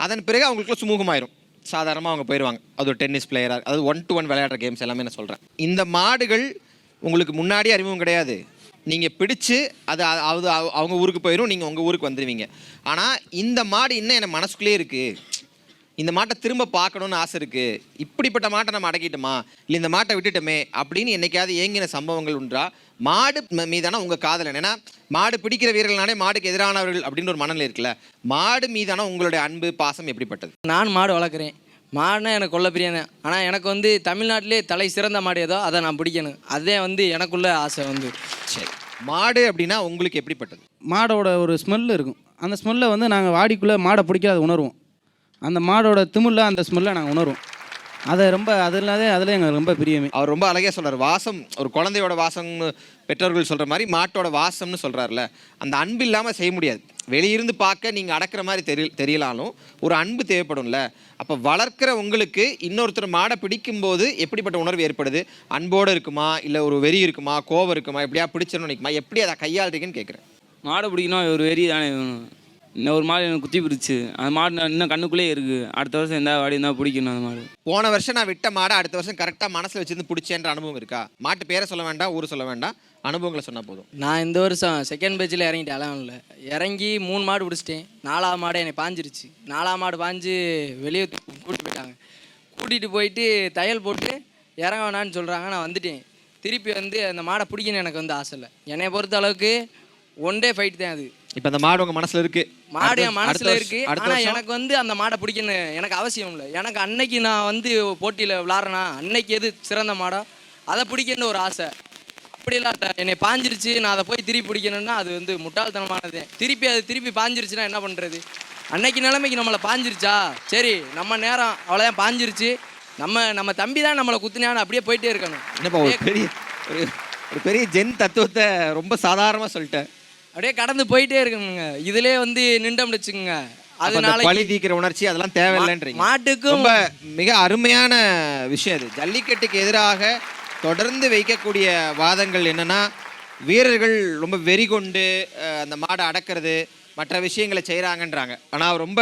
அதன் பிறகு அவங்களுக்குள்ள சுமூகமாயிரும், சாதாரணமாக அவங்க போயிடுவாங்க. அது ஒரு டென்னிஸ் பிளேயராக, அதாவது 1-to-1 விளையாடுற கேம்ஸ் எல்லாமே நான் சொல்கிறேன். இந்த மாடுகள் உங்களுக்கு முன்னாடி அறிமுகம் கிடையாது. நீங்கள் பிடிச்சு அது அவங்க ஊருக்கு போயிடும், நீங்கள் உங்கள் ஊருக்கு வந்துடுவீங்க. ஆனால் இந்த மாடு இன்னும் என் மனசுக்குள்ளே இருக்குது, இந்த மாட்டை திரும்ப பார்க்கணுன்னு ஆசை இருக்குது, இப்படிப்பட்ட மாட்டை நம்ம அடக்கிட்டோமா, இல்லை இந்த மாட்டை விட்டுட்டோமே அப்படின்னு என்னைக்காவது ஏங்கின சம்பவங்கள் உண்டா? மாடு மீதான உங்கள் காதல், ஏன்னா மாடு பிடிக்கிற வீரர்கள்னாலே மாடுக்கு எதிரானவர்கள் அப்படின்னு ஒரு மனநிலை இருக்குல்ல, மாடு மீதான உங்களுடைய அன்பு பாசம் எப்படிப்பட்டது? நான் மாடு வளர்க்குறேன். மாடுனா எனக்கு கொள்ள பிரியாதான். ஆனால் எனக்கு வந்து தமிழ்நாட்டிலே தலை சிறந்த மாடு ஏதோ அதை நான் பிடிக்கணும், அதே வந்து எனக்குள்ள ஆசை வந்து. சரி, மாடு அப்படின்னா உங்களுக்கு எப்படிப்பட்டது? மாடோட ஒரு ஸ்மெல் இருக்கும். அந்த ஸ்மெல்லை வந்து நாங்கள் வாடிக்குள்ளே மாடை பிடிக்காத உணர்வோம். அந்த மாடோட திமிழில் அந்த ஸ்மெல்லை நாங்கள் உணர்வோம். அதை ரொம்ப அதில் எங்களுக்கு ரொம்ப பிரியமே. அவர் ரொம்ப அழகாக சொல்கிறார், வாசம், ஒரு குழந்தையோட வாசம் பெற்றோர்கள் சொல்கிற மாதிரி மாட்டோட வாசம்னு சொல்கிறாருல, அந்த அன்பு இல்லாமல் செய்ய முடியாது. வெளியிருந்து பார்க்க நீங்கள் அடக்கிற மாதிரி தெரியலாலும் ஒரு அன்பு தேவைப்படும்ல. அப்போ வளர்க்குற உங்களுக்கு இன்னொருத்தர் மாடை பிடிக்கும்போது எப்படிப்பட்ட உணர்வு ஏற்படுது? அன்போடு இருக்குமா, இல்லை ஒரு வெறி இருக்குமா, கோபம் இருக்குமா, எப்படியா பிடிச்சிடணும் நினைக்குமா, எப்படி அதை கையாளுறீங்கன்னு கேட்குறேன். மாடை பிடிக்கணும் ஒரு வெறி தானே. இன்னும் ஒரு மாடு எனக்கு குத்தி பிடிச்சி, அந்த மாடு இன்னும் கண்ணுக்குள்ளேயே இருக்குது. அடுத்த வருஷம் எந்த வாடி இருந்தால் பிடிக்கணும் அந்த மாடு. போன வருஷம் நான் விட்ட மாடை அடுத்த வருஷம் கரெக்டாக மனசில் வச்சுருந்து பிடிச்சேன்ற அனுபவம் இருக்கா? மாட்டு பேரை சொல்ல வேண்டாம், ஊர் சொல்ல வேண்டாம், அனுபவங்களை சொன்னால் போதும். நான் இந்த வருஷம் செகண்ட் பேட்சில் இறங்கிட்டேன். அலவனில் இறங்கி 3 மாடு பிடிச்சிட்டேன். 4ஆவது மாடு என்னை பாஞ்சிருச்சு. 4ஆவது மாடு பாஞ்சு வெளியே கூட்டிகிட்டு போயிட்டாங்க. கூட்டிகிட்டு போயிட்டு தையல் போட்டு இறங்க வேணான்னு சொல்கிறாங்க. நான் வந்துட்டேன். திருப்பி வந்து அந்த மாடை பிடிக்கணும் எனக்கு வந்து ஆசை இல்லை. என்னை பொறுத்த அளவுக்கு 1 டே ஃபைட் தான் அது. இப்போ அந்த மாடு உங்கள் மனசில் இருக்குது? மாடு என் மனசில் இருக்குது. ஆனால் எனக்கு வந்து அந்த மாடை பிடிக்கணும் எனக்கு அவசியம் இல்லை. எனக்கு அன்னைக்கு நான் வந்து போட்டியில் விளாட்றேன்னா அன்னைக்கு எது சிறந்த மாடோ அதை பிடிக்கணுன்னு ஒரு ஆசை. அப்படிலாம் என்னை பாஞ்சிருச்சு, நான் அதை போய் திருப்பி பிடிக்கணும்னா அது வந்து முட்டாள்தனமானது. திருப்பி பாஞ்சிருச்சுன்னா என்ன பண்ணுறது? அன்னைக்கு நிலைமைக்கு நம்மளை பாஞ்சிருச்சா, சரி நம்ம நேரம் அவ்வளோதான் பாஞ்சிருச்சு, நம்ம தம்பி தான் நம்மளை குத்துனான்னு அப்படியே போயிட்டே இருக்கணும். என்னப்பா ஒரு பெரிய ஜென் தத்துவத்தை ரொம்ப சாதாரணமாக சொல்லிட்டேன். அப்படியே கடந்து போயிட்டே இருக்கணுங்க. இதுலேயே வந்து நின்றோம்னு வச்சுக்கோங்க, அதனால பழி தீக்கிற உணர்ச்சி அதெல்லாம் தேவையில்லைன்றீங்க. மாட்டுக்கும் ரொம்ப மிக அருமையான விஷயம் அது. ஜல்லிக்கட்டுக்கு எதிராக தொடர்ந்து வைக்கக்கூடிய வாதங்கள் என்னன்னா, வீரர்கள் ரொம்ப வெறி கொண்டு அந்த மாடை அடக்கிறது மற்ற விஷயங்களை செய்கிறாங்கன்றாங்க. ஆனால் ரொம்ப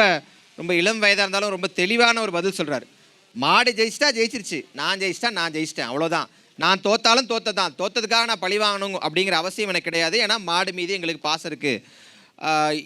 ரொம்ப இளம் வயதாக இருந்தாலும் ரொம்ப தெளிவான ஒரு பதில் சொல்கிறாரு. மாடு ஜெயிச்சிட்டா ஜெயிச்சிருச்சு, நான் ஜெயிச்சிட்டேன், அவ்வளோதான். நான் தோத்தாலும் தோத்ததுக்காக நான் பழி வாங்கணும் அப்படிங்கிற அவசியம் எனக்கு கிடையாது. ஏன்னா மாடு மீது எங்களுக்கு பாசம் இருக்குது.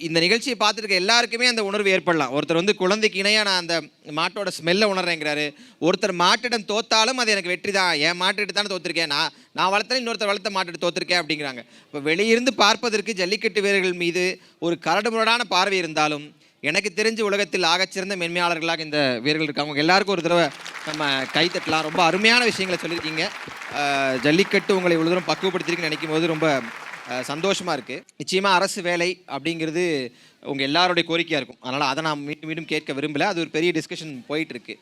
இந்த நிகழ்ச்சியை பார்த்துருக்க எல்லாருக்குமே அந்த உணர்வு ஏற்படலாம். ஒருத்தர் வந்து குழந்தைக்கு இணையாக நான் அந்த மாட்டோட ஸ்மெல்லை உணர்றேங்கிறாரு. ஒருத்தர் மாட்டிடம் தோத்தாலும் அது எனக்கு வெற்றி தான், என் மாட்டிட்டு தானே தோற்றுருக்கேன், நான் வளர்த்தேன், இன்னொருத்தர் வளர்த்த மாட்டிட்டு தோற்றுருக்கேன் அப்படிங்கிறாங்க. இப்போ வெளியிருந்து பார்ப்பதற்கு ஜல்லிக்கட்டு வீரர்கள் மீது ஒரு கரடுமுரடான பார்வை இருந்தாலும் எனக்கு தெரிஞ்சு உலகத்தில் ஆகச்சிறந்த மென்மையாளர்களாக இந்த வீரர்கள் இருக்காங்க. எல்லாருக்கும் ஒரு தடவை நம்ம கைத்தட்டலாம். ரொம்ப அருமையான விஷயங்களை சொல்லியிருக்கீங்க. ஜல்லிக்கட்டு உங்களை இவ்வளோ தூரம் பக்குவப்படுத்திருக்குன்னு நினைக்கும் போது ரொம்ப சந்தோஷமாக இருக்குது. நிச்சயமாக அரசு வேலை அப்படிங்கிறது உங்கள் எல்லாருடைய கோரிக்கையாக இருக்கும். அதனால் அதை நான் மீண்டும் கேட்க விரும்பலை. அது ஒரு பெரிய டிஸ்கஷன் போயிட்டுருக்கு.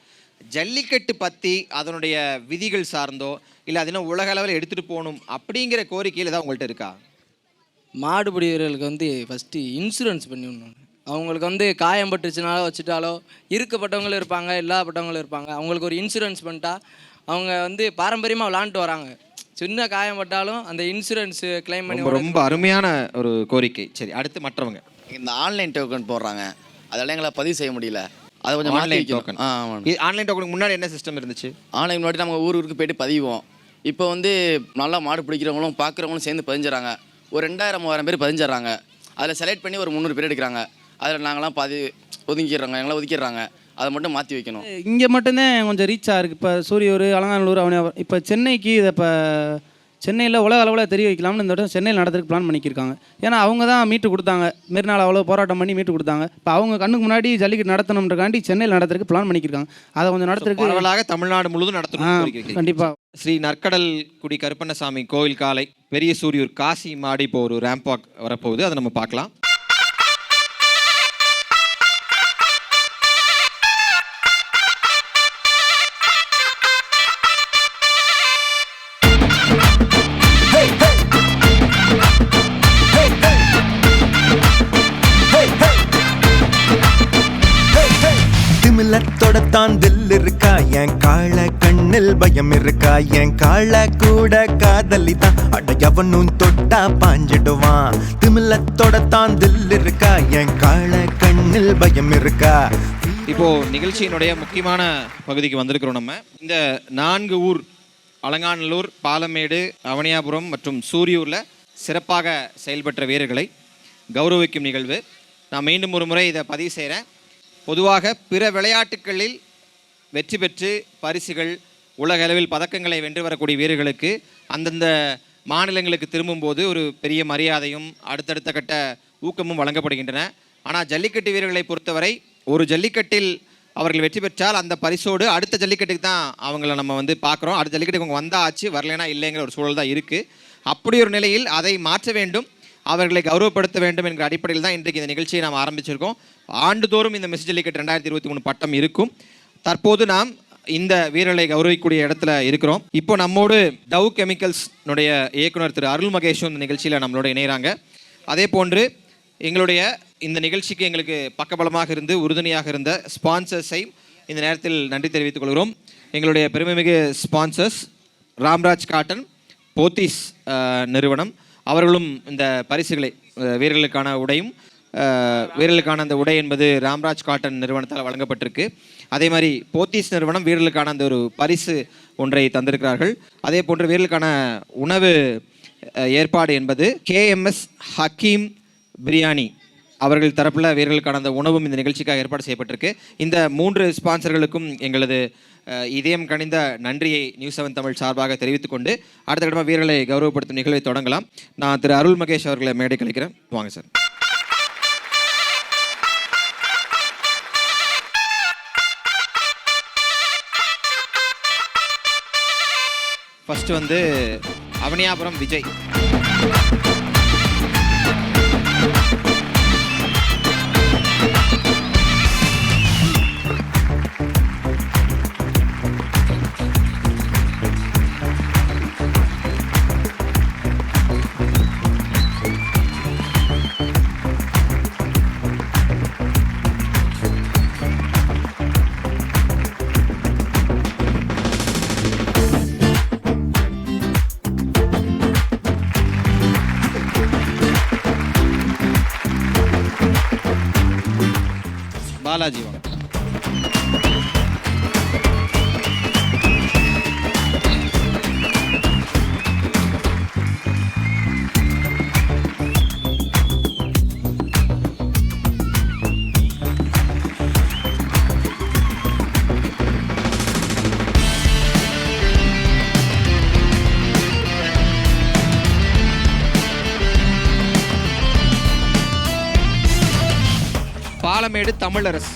ஜல்லிக்கட்டு பற்றி அதனுடைய விதிகள் சார்ந்தோ இல்லை அது இன்னும் உலக அளவில் எடுத்துகிட்டு போகணும் அப்படிங்கிற கோரிக்கையில் ஏதாவது உங்கள்கிட்ட இருக்கா? மாடுபிடி வீரர்களுக்கு வந்து ஃபஸ்ட்டு இன்சூரன்ஸ் பண்ணி விடணும். அவங்களுக்கு வந்து காயம் பட்டுச்சுனாலோ வச்சுட்டாலோ இருக்கப்பட்டவங்களும் இருப்பாங்க, இல்லாதப்பட்டவங்களும் இருப்பாங்க. அவங்களுக்கு ஒரு இன்சூரன்ஸ் பண்ணிட்டா அவங்க வந்து பாரம்பரியமாக விளாண்டுட்டு வராங்க. சின்ன காயம் பட்டாலும் அந்த இன்சூரன்ஸ் கிளைம் பண்ணி ரொம்ப அருமையான ஒரு கோரிக்கை. சரி, அடுத்து மற்றவங்க. இந்த ஆன்லைன் டோக்கன் போடுறாங்க, அதெல்லாம் எங்களை பதிவு செய்ய முடியல. அதை கொஞ்சம் ஆன்லைன் டோக்கன். ஆன்லைன் டோக்கனுக்கு முன்னாடி என்ன சிஸ்டம் இருந்துச்சு? ஆன்லைன் முன்னாடி நம்ம ஊருக்கு போயிட்டு பதிவோம். இப்போ வந்து நல்லா மாடு பிடிக்கிறவங்களும் பார்க்குறவங்களும் சேர்ந்து பதிஞ்சிடறாங்க. ஒரு 2000-3000 பேர் பதிஞ்சிடறாங்க. அதில் செலக்ட் பண்ணி ஒரு 300 பேர் எடுக்கிறாங்க. அதில் நாங்களாம் ஒதுக்கிடுறாங்க, எங்களாம் ஒதுக்கிடுறாங்க. அதை மட்டும் மாற்றி வைக்கணும். இங்கே மட்டும்தான் கொஞ்சம் ரீச் ஆகிருக்கு. இப்போ சூரியூர், அலங்காநல்லூர், அவனி இப்போ சென்னைக்கு இதை இப்போ சென்னையில் உலக அளவில் தெரிய வைக்கலாம்னு இந்த இடம் சென்னையில் நடத்துறதுக்கு பிளான் பண்ணிக்கிருக்காங்க. ஏன்னா அவங்க தான் மீட்டு கொடுத்தாங்க, மெரினால அவ்வளோ போராட்டம் பண்ணி மீட்டு கொடுத்தாங்க. இப்போ அவங்க கண்ணுக்கு முன்னாடி ஜல்லிக்கட்டு நடத்தணுன்றக்காண்டி சென்னையில் நடத்துறதுக்கு பிளான் பண்ணிக்கிருக்காங்க. அதை கொஞ்சம் நடத்துறதுக்கு பரவலாக தமிழ்நாடு முழுவதும் நடத்தணும். கண்டிப்பாக. ஸ்ரீ நற்கடல் குடி கருப்பண்ணசாமி கோவில் காலை பெரிய சூரியூர் காசி மாடி இப்போ ஒரு ரேம்ப் வாக் வரப்போகுது, அதை நம்ம பார்க்கலாம். திமிலத்தோடத்தான் தில் இருக்கா, என் காள கண்ணில் பயம் இருக்கா, என் காள கூட காதலி தான், அட எவனும் தொட்டா பாஞ்சிடுவான். திமிலத்தோடத்தான் தில் இருக்கா, என் காள கண்ணில் பயம் இருக்கா. இப்போ நிகழ்ச்சியினுடைய முக்கியமான பகுதிக்கு வந்திருக்கிறோம். நம்ம இந்த 4 ஊர் அலங்காநல்லூர், பாலமேடு, அவனியாபுரம் மற்றும் சூரியூரில் சிறப்பாக செயல்பட்ட வீரர்களை கௌரவிக்கும் நிகழ்வு. நான் மீண்டும் ஒரு முறை இதை பதிவு செய்கிறேன். பொதுவாக பிற விளையாட்டுகளில் வெற்றி பெற்று பரிசுகள், உலக அளவில் பதக்கங்களை வென்று வரக்கூடிய வீரர்களுக்கு அந்தந்த மாநிலங்களுக்கு திரும்பும்போது ஒரு பெரிய மரியாதையும் அடுத்தடுத்த கட்ட ஊக்கமும் வழங்கப்படுகின்றன. ஆனால் ஜல்லிக்கட்டு வீரர்களை பொறுத்தவரை ஒரு ஜல்லிக்கட்டில் அவர்கள் வெற்றி பெற்றால் அந்த பரிசோடு அடுத்த ஜல்லிக்கட்டுக்கு தான் அவங்கள நம்ம வந்து பார்க்குறோம். அடுத்த ஜல்லிக்கட்டுக்கு அவங்க வந்தால் ஆச்சு, வரலைன்னா இல்லைங்கிற ஒரு சூழல் தான் இருக்குது. அப்படி ஒரு நிலையில் அதை மாற்ற வேண்டும், அவர்களை கௌரவப்படுத்த வேண்டும் என்கிற அடிப்படையில் தான் இன்றைக்கு இந்த நிகழ்ச்சியை நாம் ஆரம்பிச்சிருக்கோம். ஆண்டுதோறும் இந்த மிஸ் ஜல்லிக்கட்டு 2023 பட்டம் இருக்கும். தற்போது நாம் இந்த வீரர்களை கௌரவிக்கக்கூடிய இடத்துல இருக்கிறோம். இப்போ நம்மோடு டவ் கெமிக்கல்ஸ்னுடைய இயக்குனர் திரு அருள் மகேஷும் இந்த நிகழ்ச்சியில் நம்மளோட இணைகிறாங்க. அதே போன்று எங்களுடைய இந்த நிகழ்ச்சிக்கு எங்களுக்கு பக்கபலமாக இருந்து உறுதுணையாக இருந்த ஸ்பான்சர்ஸை இந்த நேரத்தில் நன்றி தெரிவித்துக் கொள்கிறோம். எங்களுடைய பெருமைமிகு ஸ்பான்சர்ஸ் ராம்ராஜ் காட்டன், போத்தீஸ் நிறுவனம், அவர்களும் இந்த பரிசுகளை வீரர்களுக்கான உடையும், வீரர்களுக்கான அந்த உடை என்பது ராம்ராஜ் காட்டன் நிறுவனத்தால் வழங்கப்பட்டிருக்கு. அதே மாதிரி போத்தீஸ் நிறுவனம் வீரர்களுக்கான அந்த ஒரு பரிசு ஒன்றை தந்திருக்கிறார்கள். அதே போன்று வீரர்களுக்கான உணவு ஏற்பாடு என்பது KMS ஹக்கீம் பிரியாணி அவர்கள் தரப்பில் வீரர்களுக்கான அந்த உணவும் இந்த நிகழ்ச்சிக்காக ஏற்பாடு செய்யப்பட்டிருக்கு. இந்த 3 ஸ்பான்சர்களுக்கும் எங்களது இதயம் கனிந்த நன்றியை நியூஸ் 7 தமிழ் சார்பாக தெரிவித்துக் கொண்டு அடுத்த கட்டமாக வீரர்களை கௌரவப்படுத்தும் நிகழ்வை தொடங்கலாம். நான் திரு அருள் மகேஷ் அவர்களை மேடை கழிக்கிறேன். வாங்க சார். ஃபர்ஸ்ட் வந்து அவனியாபுரம் விஜய். பாலாஜி வாங்க. பாலமேடு தமிழரசு.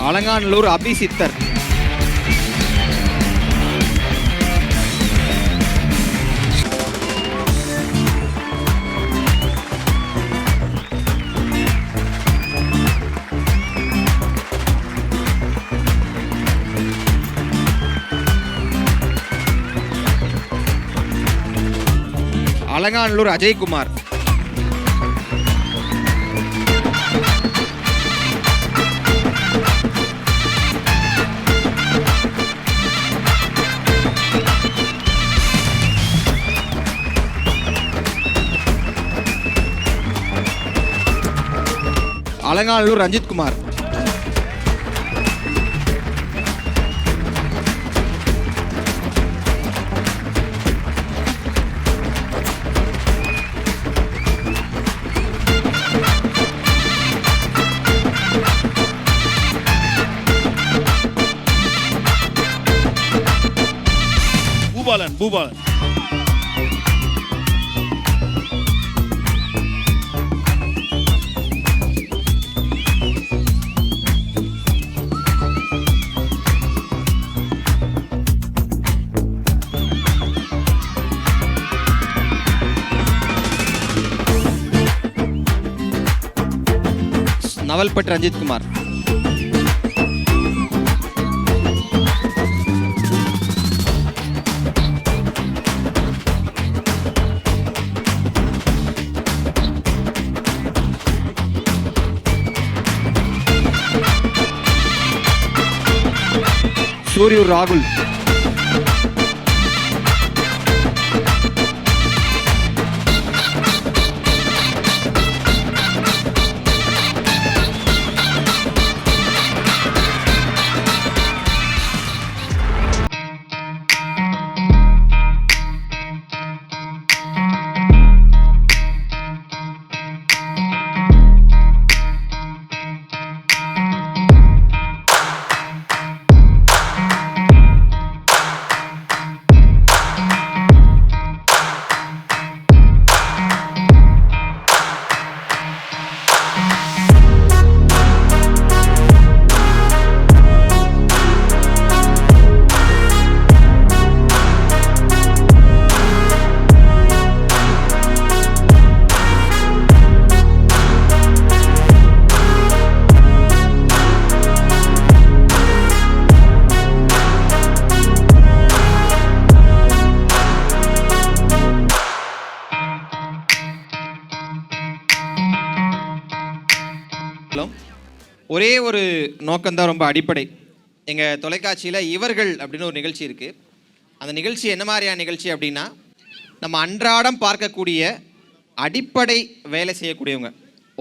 அலங்காநல்லூர் அபிசித்தர். அலங்காநல்லூர் அஜய்குமார். அலங்காநல்லூர் ரஞ்சித்குமார். பூபாலன். நவல்பட்டு ரஞ்சித்குமார். சூரியூர் ராகுல். ஒரே ஒரு நோக்கம்தான் ரொம்ப அடிப்படை. எங்கள் தொலைக்காட்சியில் இவர்கள் அப்படின்னு ஒரு நிகழ்ச்சி இருக்குது. அந்த நிகழ்ச்சி என்ன மாதிரியான நிகழ்ச்சி அப்படின்னா, நம்ம அன்றாடம் பார்க்கக்கூடிய அடிப்படை வேலை செய்யக்கூடியவங்க,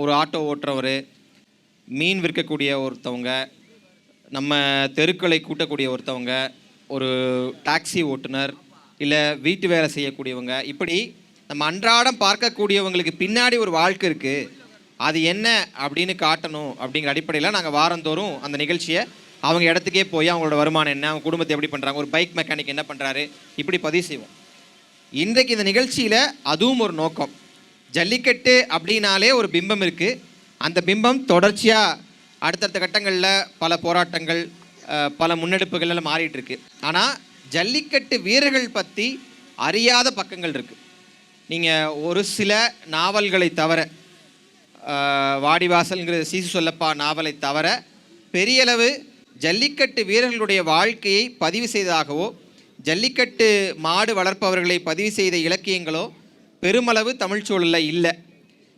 ஒரு ஆட்டோ ஓட்டுறவர், மீன் விற்கக்கூடிய ஒருத்தவங்க, நம்ம தெருக்களை கூட்டக்கூடிய ஒருத்தவங்க, ஒரு டாக்ஸி ஓட்டுநர், இல்லை வீட்டு வேலை செய்யக்கூடியவங்க, இப்படி நம்ம அன்றாடம் பார்க்கக்கூடியவங்களுக்கு பின்னாடி ஒரு வாழ்க்கை இருக்குது, அது என்ன அப்படின்னு காட்டணும் அப்படிங்கிற அடிப்படையில் நாங்கள் வாரந்தோறும் அந்த நிகழ்ச்சியை அவங்க இடத்துக்கே போய் அவங்களோட வருமானம் என்ன, அவங்க குடும்பத்தை எப்படி பண்ணுறாங்க, ஒரு பைக் மெக்கானிக் என்ன பண்ணுறாரு, இப்படி பதிவு செய்வோம். இன்றைக்கு இந்த நிகழ்ச்சியில் அதுவும் ஒரு நோக்கம். ஜல்லிக்கட்டு அப்படின்னாலே ஒரு பிம்பம் இருக்குது. அந்த பிம்பம் தொடர்ச்சியாக அடுத்தடுத்த கட்டங்களில் பல போராட்டங்கள், பல முன்னெடுப்புகள் எல்லாம் மாறிட்டு இருக்கு. ஆனால் ஜல்லிக்கட்டு வீரர்கள் பற்றி அறியாத பக்கங்கள் இருக்குது. நீங்கள் ஒரு சில நாவல்களை தவிர, வாடிவாசல்ங்கிற சீசு சொல்லப்பா நாவலை தவிர பெரியளவு ஜல்லிக்கட்டு வீரர்களுடைய வாழ்க்கையை பதிவு செய்ததாகவோ, ஜல்லிக்கட்டு மாடு வளர்ப்பவர்களை பதிவு செய்த இலக்கியங்களோ பெருமளவு தமிழ் சூழலில் இல்லை.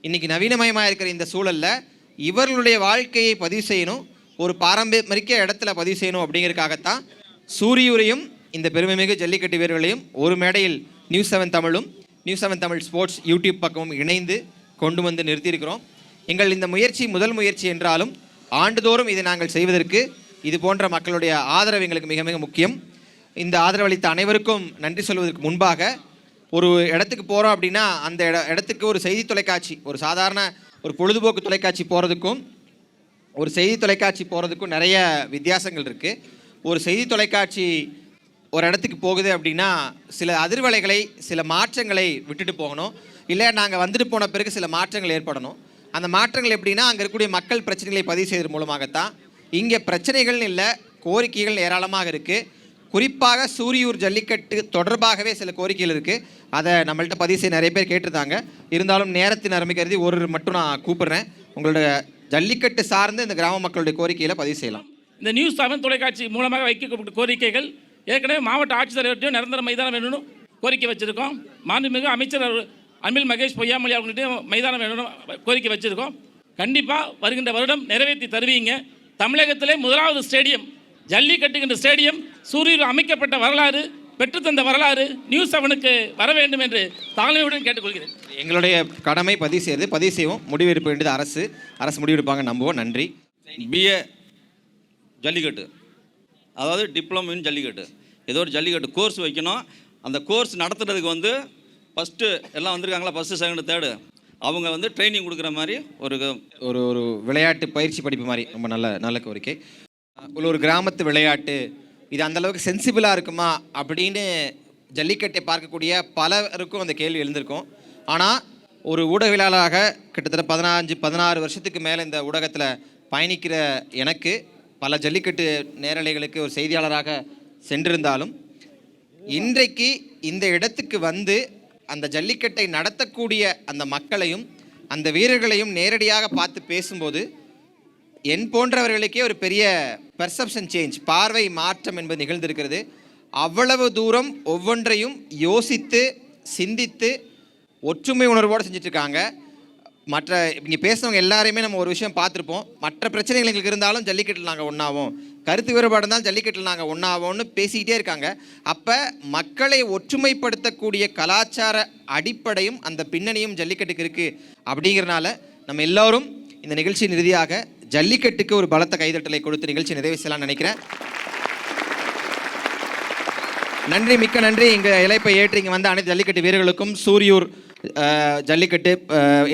இன்றைக்கி நவீனமயமாக இருக்கிற இந்த சூழலில் இவர்களுடைய வாழ்க்கையை பதிவு செய்யணும், ஒரு பாரம்பரிய இடத்துல பதிவு செய்யணும் அப்படிங்கிறதுக்காகத்தான் சூரியூரையும் இந்த பெருமைமிகு ஜல்லிக்கட்டு வீரர்களையும் ஒரு மேடையில் நியூஸ் 7 தமிழும் நியூஸ் 7 தமிழ் ஸ்போர்ட்ஸ் யூடியூப் பக்கமும் இணைந்து கொண்டு வந்து நிறுத்தியிருக்கிறோம். எங்கள் இந்த முயற்சி முதல் முயற்சி என்றாலும் ஆண்டுதோறும் இதை நாங்கள் செய்வதற்கு இது போன்ற மக்களுடைய ஆதரவு எங்களுக்கு மிக மிக முக்கியம். இந்த ஆதரவளித்த அனைவருக்கும் நன்றி சொல்வதற்கு முன்பாக, ஒரு இடத்துக்கு போகிறோம் அப்படின்னா அந்த இடத்துக்கு ஒரு செய்தி தொலைக்காட்சி, ஒரு சாதாரண ஒரு பொழுதுபோக்கு தொலைக்காட்சி போகிறதுக்கும் ஒரு செய்தி தொலைக்காட்சி போகிறதுக்கும் நிறைய வித்தியாசங்கள் இருக்குது. ஒரு செய்தி தொலைக்காட்சி ஒரு இடத்துக்கு போகுது அப்படின்னா சில அதிர்வலைகளை, சில மாற்றங்களை விட்டுட்டு போகணும். இல்லை நாங்கள் வந்துட்டு போன பிறகு சில மாற்றங்கள் ஏற்படணும். அந்த மாற்றங்கள் எப்படின்னா, அங்கே இருக்கக்கூடிய மக்கள் பிரச்சனைகளை பதிவு செய்வதன் மூலமாகத்தான். இங்கே பிரச்சனைகள்னு இல்லை, கோரிக்கைகள் ஏராளமாக இருக்குது. குறிப்பாக சூரியூர் ஜல்லிக்கட்டு தொடர்பாகவே சில கோரிக்கைகள் இருக்குது. அதை நம்மள்ட்ட பதிவு செய்ய நிறைய பேர் கேட்டிருந்தாங்க. இருந்தாலும் நேரத்தின் அருமை கருதி ஒரு மட்டும் நான் கூப்பிடுறேன். உங்களோட ஜல்லிக்கட்டு சார்ந்து இந்த கிராம மக்களுடைய கோரிக்கையில் பதிவு செய்யலாம். இந்த நியூஸ் 7 தொலைக்காட்சி மூலமாக வைக்கப்பட்ட கோரிக்கைகள் ஏற்கனவே மாவட்ட ஆட்சித்தலைவர்கிட்டையும் நிரந்தர மைதானம் வேணும்னு கோரிக்கை வச்சுருக்கோம். மாண்புமிகு அமைச்சர் அன்பில் மகேஷ் பொய்யாமொழி அவங்கள்ட்டையும் மைதானம் வேணும்னு கோரிக்கை வச்சுருக்கோம். கண்டிப்பாக வருகின்ற வருடம் நிறைவேற்றி தருவீங்க. தமிழகத்திலே முதலாவது ஸ்டேடியம் ஜல்லிக்கட்டுகின்ற ஸ்டேடியம் சூரியூர் அமைக்கப்பட்ட வரலாறு, பெற்றுத்தந்த வரலாறு நியூஸ் 7க்கு வர வேண்டும் என்று தாழ்மையுடன் கேட்டுக்கொள்கிறேன். எங்களுடைய கடமை பதிவு செய்கிறது, பதிவு செய்வோம். முடிவெடுக்க வேண்டியது அரசு முடிவெடுப்பாங்க, நம்புவோம். நன்றி. பிஏ ஜல்லிக்கட்டு, அதாவது டிப்ளமோ இன் ஜல்லிக்கட்டு, ஏதோ ஒரு ஜல்லிக்கட்டு கோர்ஸ் வைக்கணும். அந்த கோர்ஸ் நடத்துறதுக்கு வந்து ஃபஸ்ட்டு எல்லாம் வந்திருக்காங்களா, ஃபஸ்ட்டு செகண்டு தேர்டு, அவங்க வந்து ட்ரைனிங் கொடுக்குற மாதிரி ஒரு ஒரு ஒரு விளையாட்டு பயிற்சி படிப்பு மாதிரி ரொம்ப நல்ல கோரிக்கை. ஒரு கிராமத்து விளையாட்டு இது அந்தளவுக்கு சென்சிபிளாக இருக்குமா அப்படின்னு ஜல்லிக்கட்டை பார்க்கக்கூடிய பலருக்கும் அந்த கேள்வி எழுந்திருக்கும். ஆனால் ஒரு ஊடகவியலாளராக கிட்டத்தட்ட 15-16 வருஷத்துக்கு மேலே இந்த ஊடகத்தில் பயணிக்கிற எனக்கு பல ஜல்லிக்கட்டு நேரலைகளுக்கு ஒரு செய்தியாளராக சென்றிருந்தாலும் இன்றைக்கு இந்த இடத்துக்கு வந்து அந்த ஜல்லிக்கட்டை நடத்தக்கூடிய அந்த மக்களையும் அந்த வீரர்களையும் நேரடியாக பார்த்து பேசும்போது என் போன்றவர்களுக்கே ஒரு பெரிய பெர்செப்ஷன் சேஞ்ச், பார்வை மாற்றம் என்பது நிகழ்ந்திருக்கிறது. அவ்வளவு தூரம் ஒவ்வொன்றையும் யோசித்து சிந்தித்து ஒற்றுமை உணர்வோடு செஞ்சிட்ருக்காங்க. மற்ற இங்கே பேசுகிறவங்க எல்லாரையுமே நம்ம ஒரு விஷயம் பார்த்துருப்போம். மற்ற பிரச்சனைகள் எங்களுக்கு இருந்தாலும் ஜல்லிக்கட்டில் நாங்கள் ஒன்றாவோம், கருத்து வேறுபாடு இருந்தாலும் ஜல்லிக்கட்டில் நாங்கள் ஒன்றாவோம்னு பேசிக்கிட்டே இருக்காங்க. அப்போ மக்களை ஒற்றுமைப்படுத்தக்கூடிய கலாச்சார அடிப்படையும் அந்த பின்னணியும் ஜல்லிக்கட்டுக்கு இருக்குது. அப்படிங்கிறனால நம்ம எல்லோரும் இந்த நிகழ்ச்சியின் இறுதியாக ஜல்லிக்கட்டுக்கு ஒரு பலத்த கைதட்டலை கொடுத்து நிகழ்ச்சி நிறைவு செய்யலாம்னு நினைக்கிறேன். நன்றி, மிக்க நன்றி. இங்கே இழைப்பை ஏற்று இங்கே வந்த அனைத்து ஜல்லிக்கட்டு வீரர்களுக்கும், சூரியூர் ஜல்லிக்கட்டு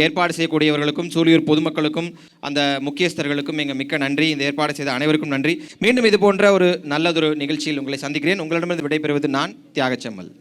ஏற்பாடு செய்யக்கூடியவர்களுக்கும், சூரியூர் பொதுமக்களுக்கும், அந்த முக்கியஸ்தர்களுக்கும் எங்கள் மிக்க நன்றி. இந்த ஏற்பாடு செய்த அனைவருக்கும் நன்றி. மீண்டும் இது போன்ற ஒரு நல்லதொரு நிகழ்ச்சியில் உங்களை சந்திக்கிறேன். உங்களிடமிருந்து விடைபெறுவது நான் தியாகச்செம்மல்.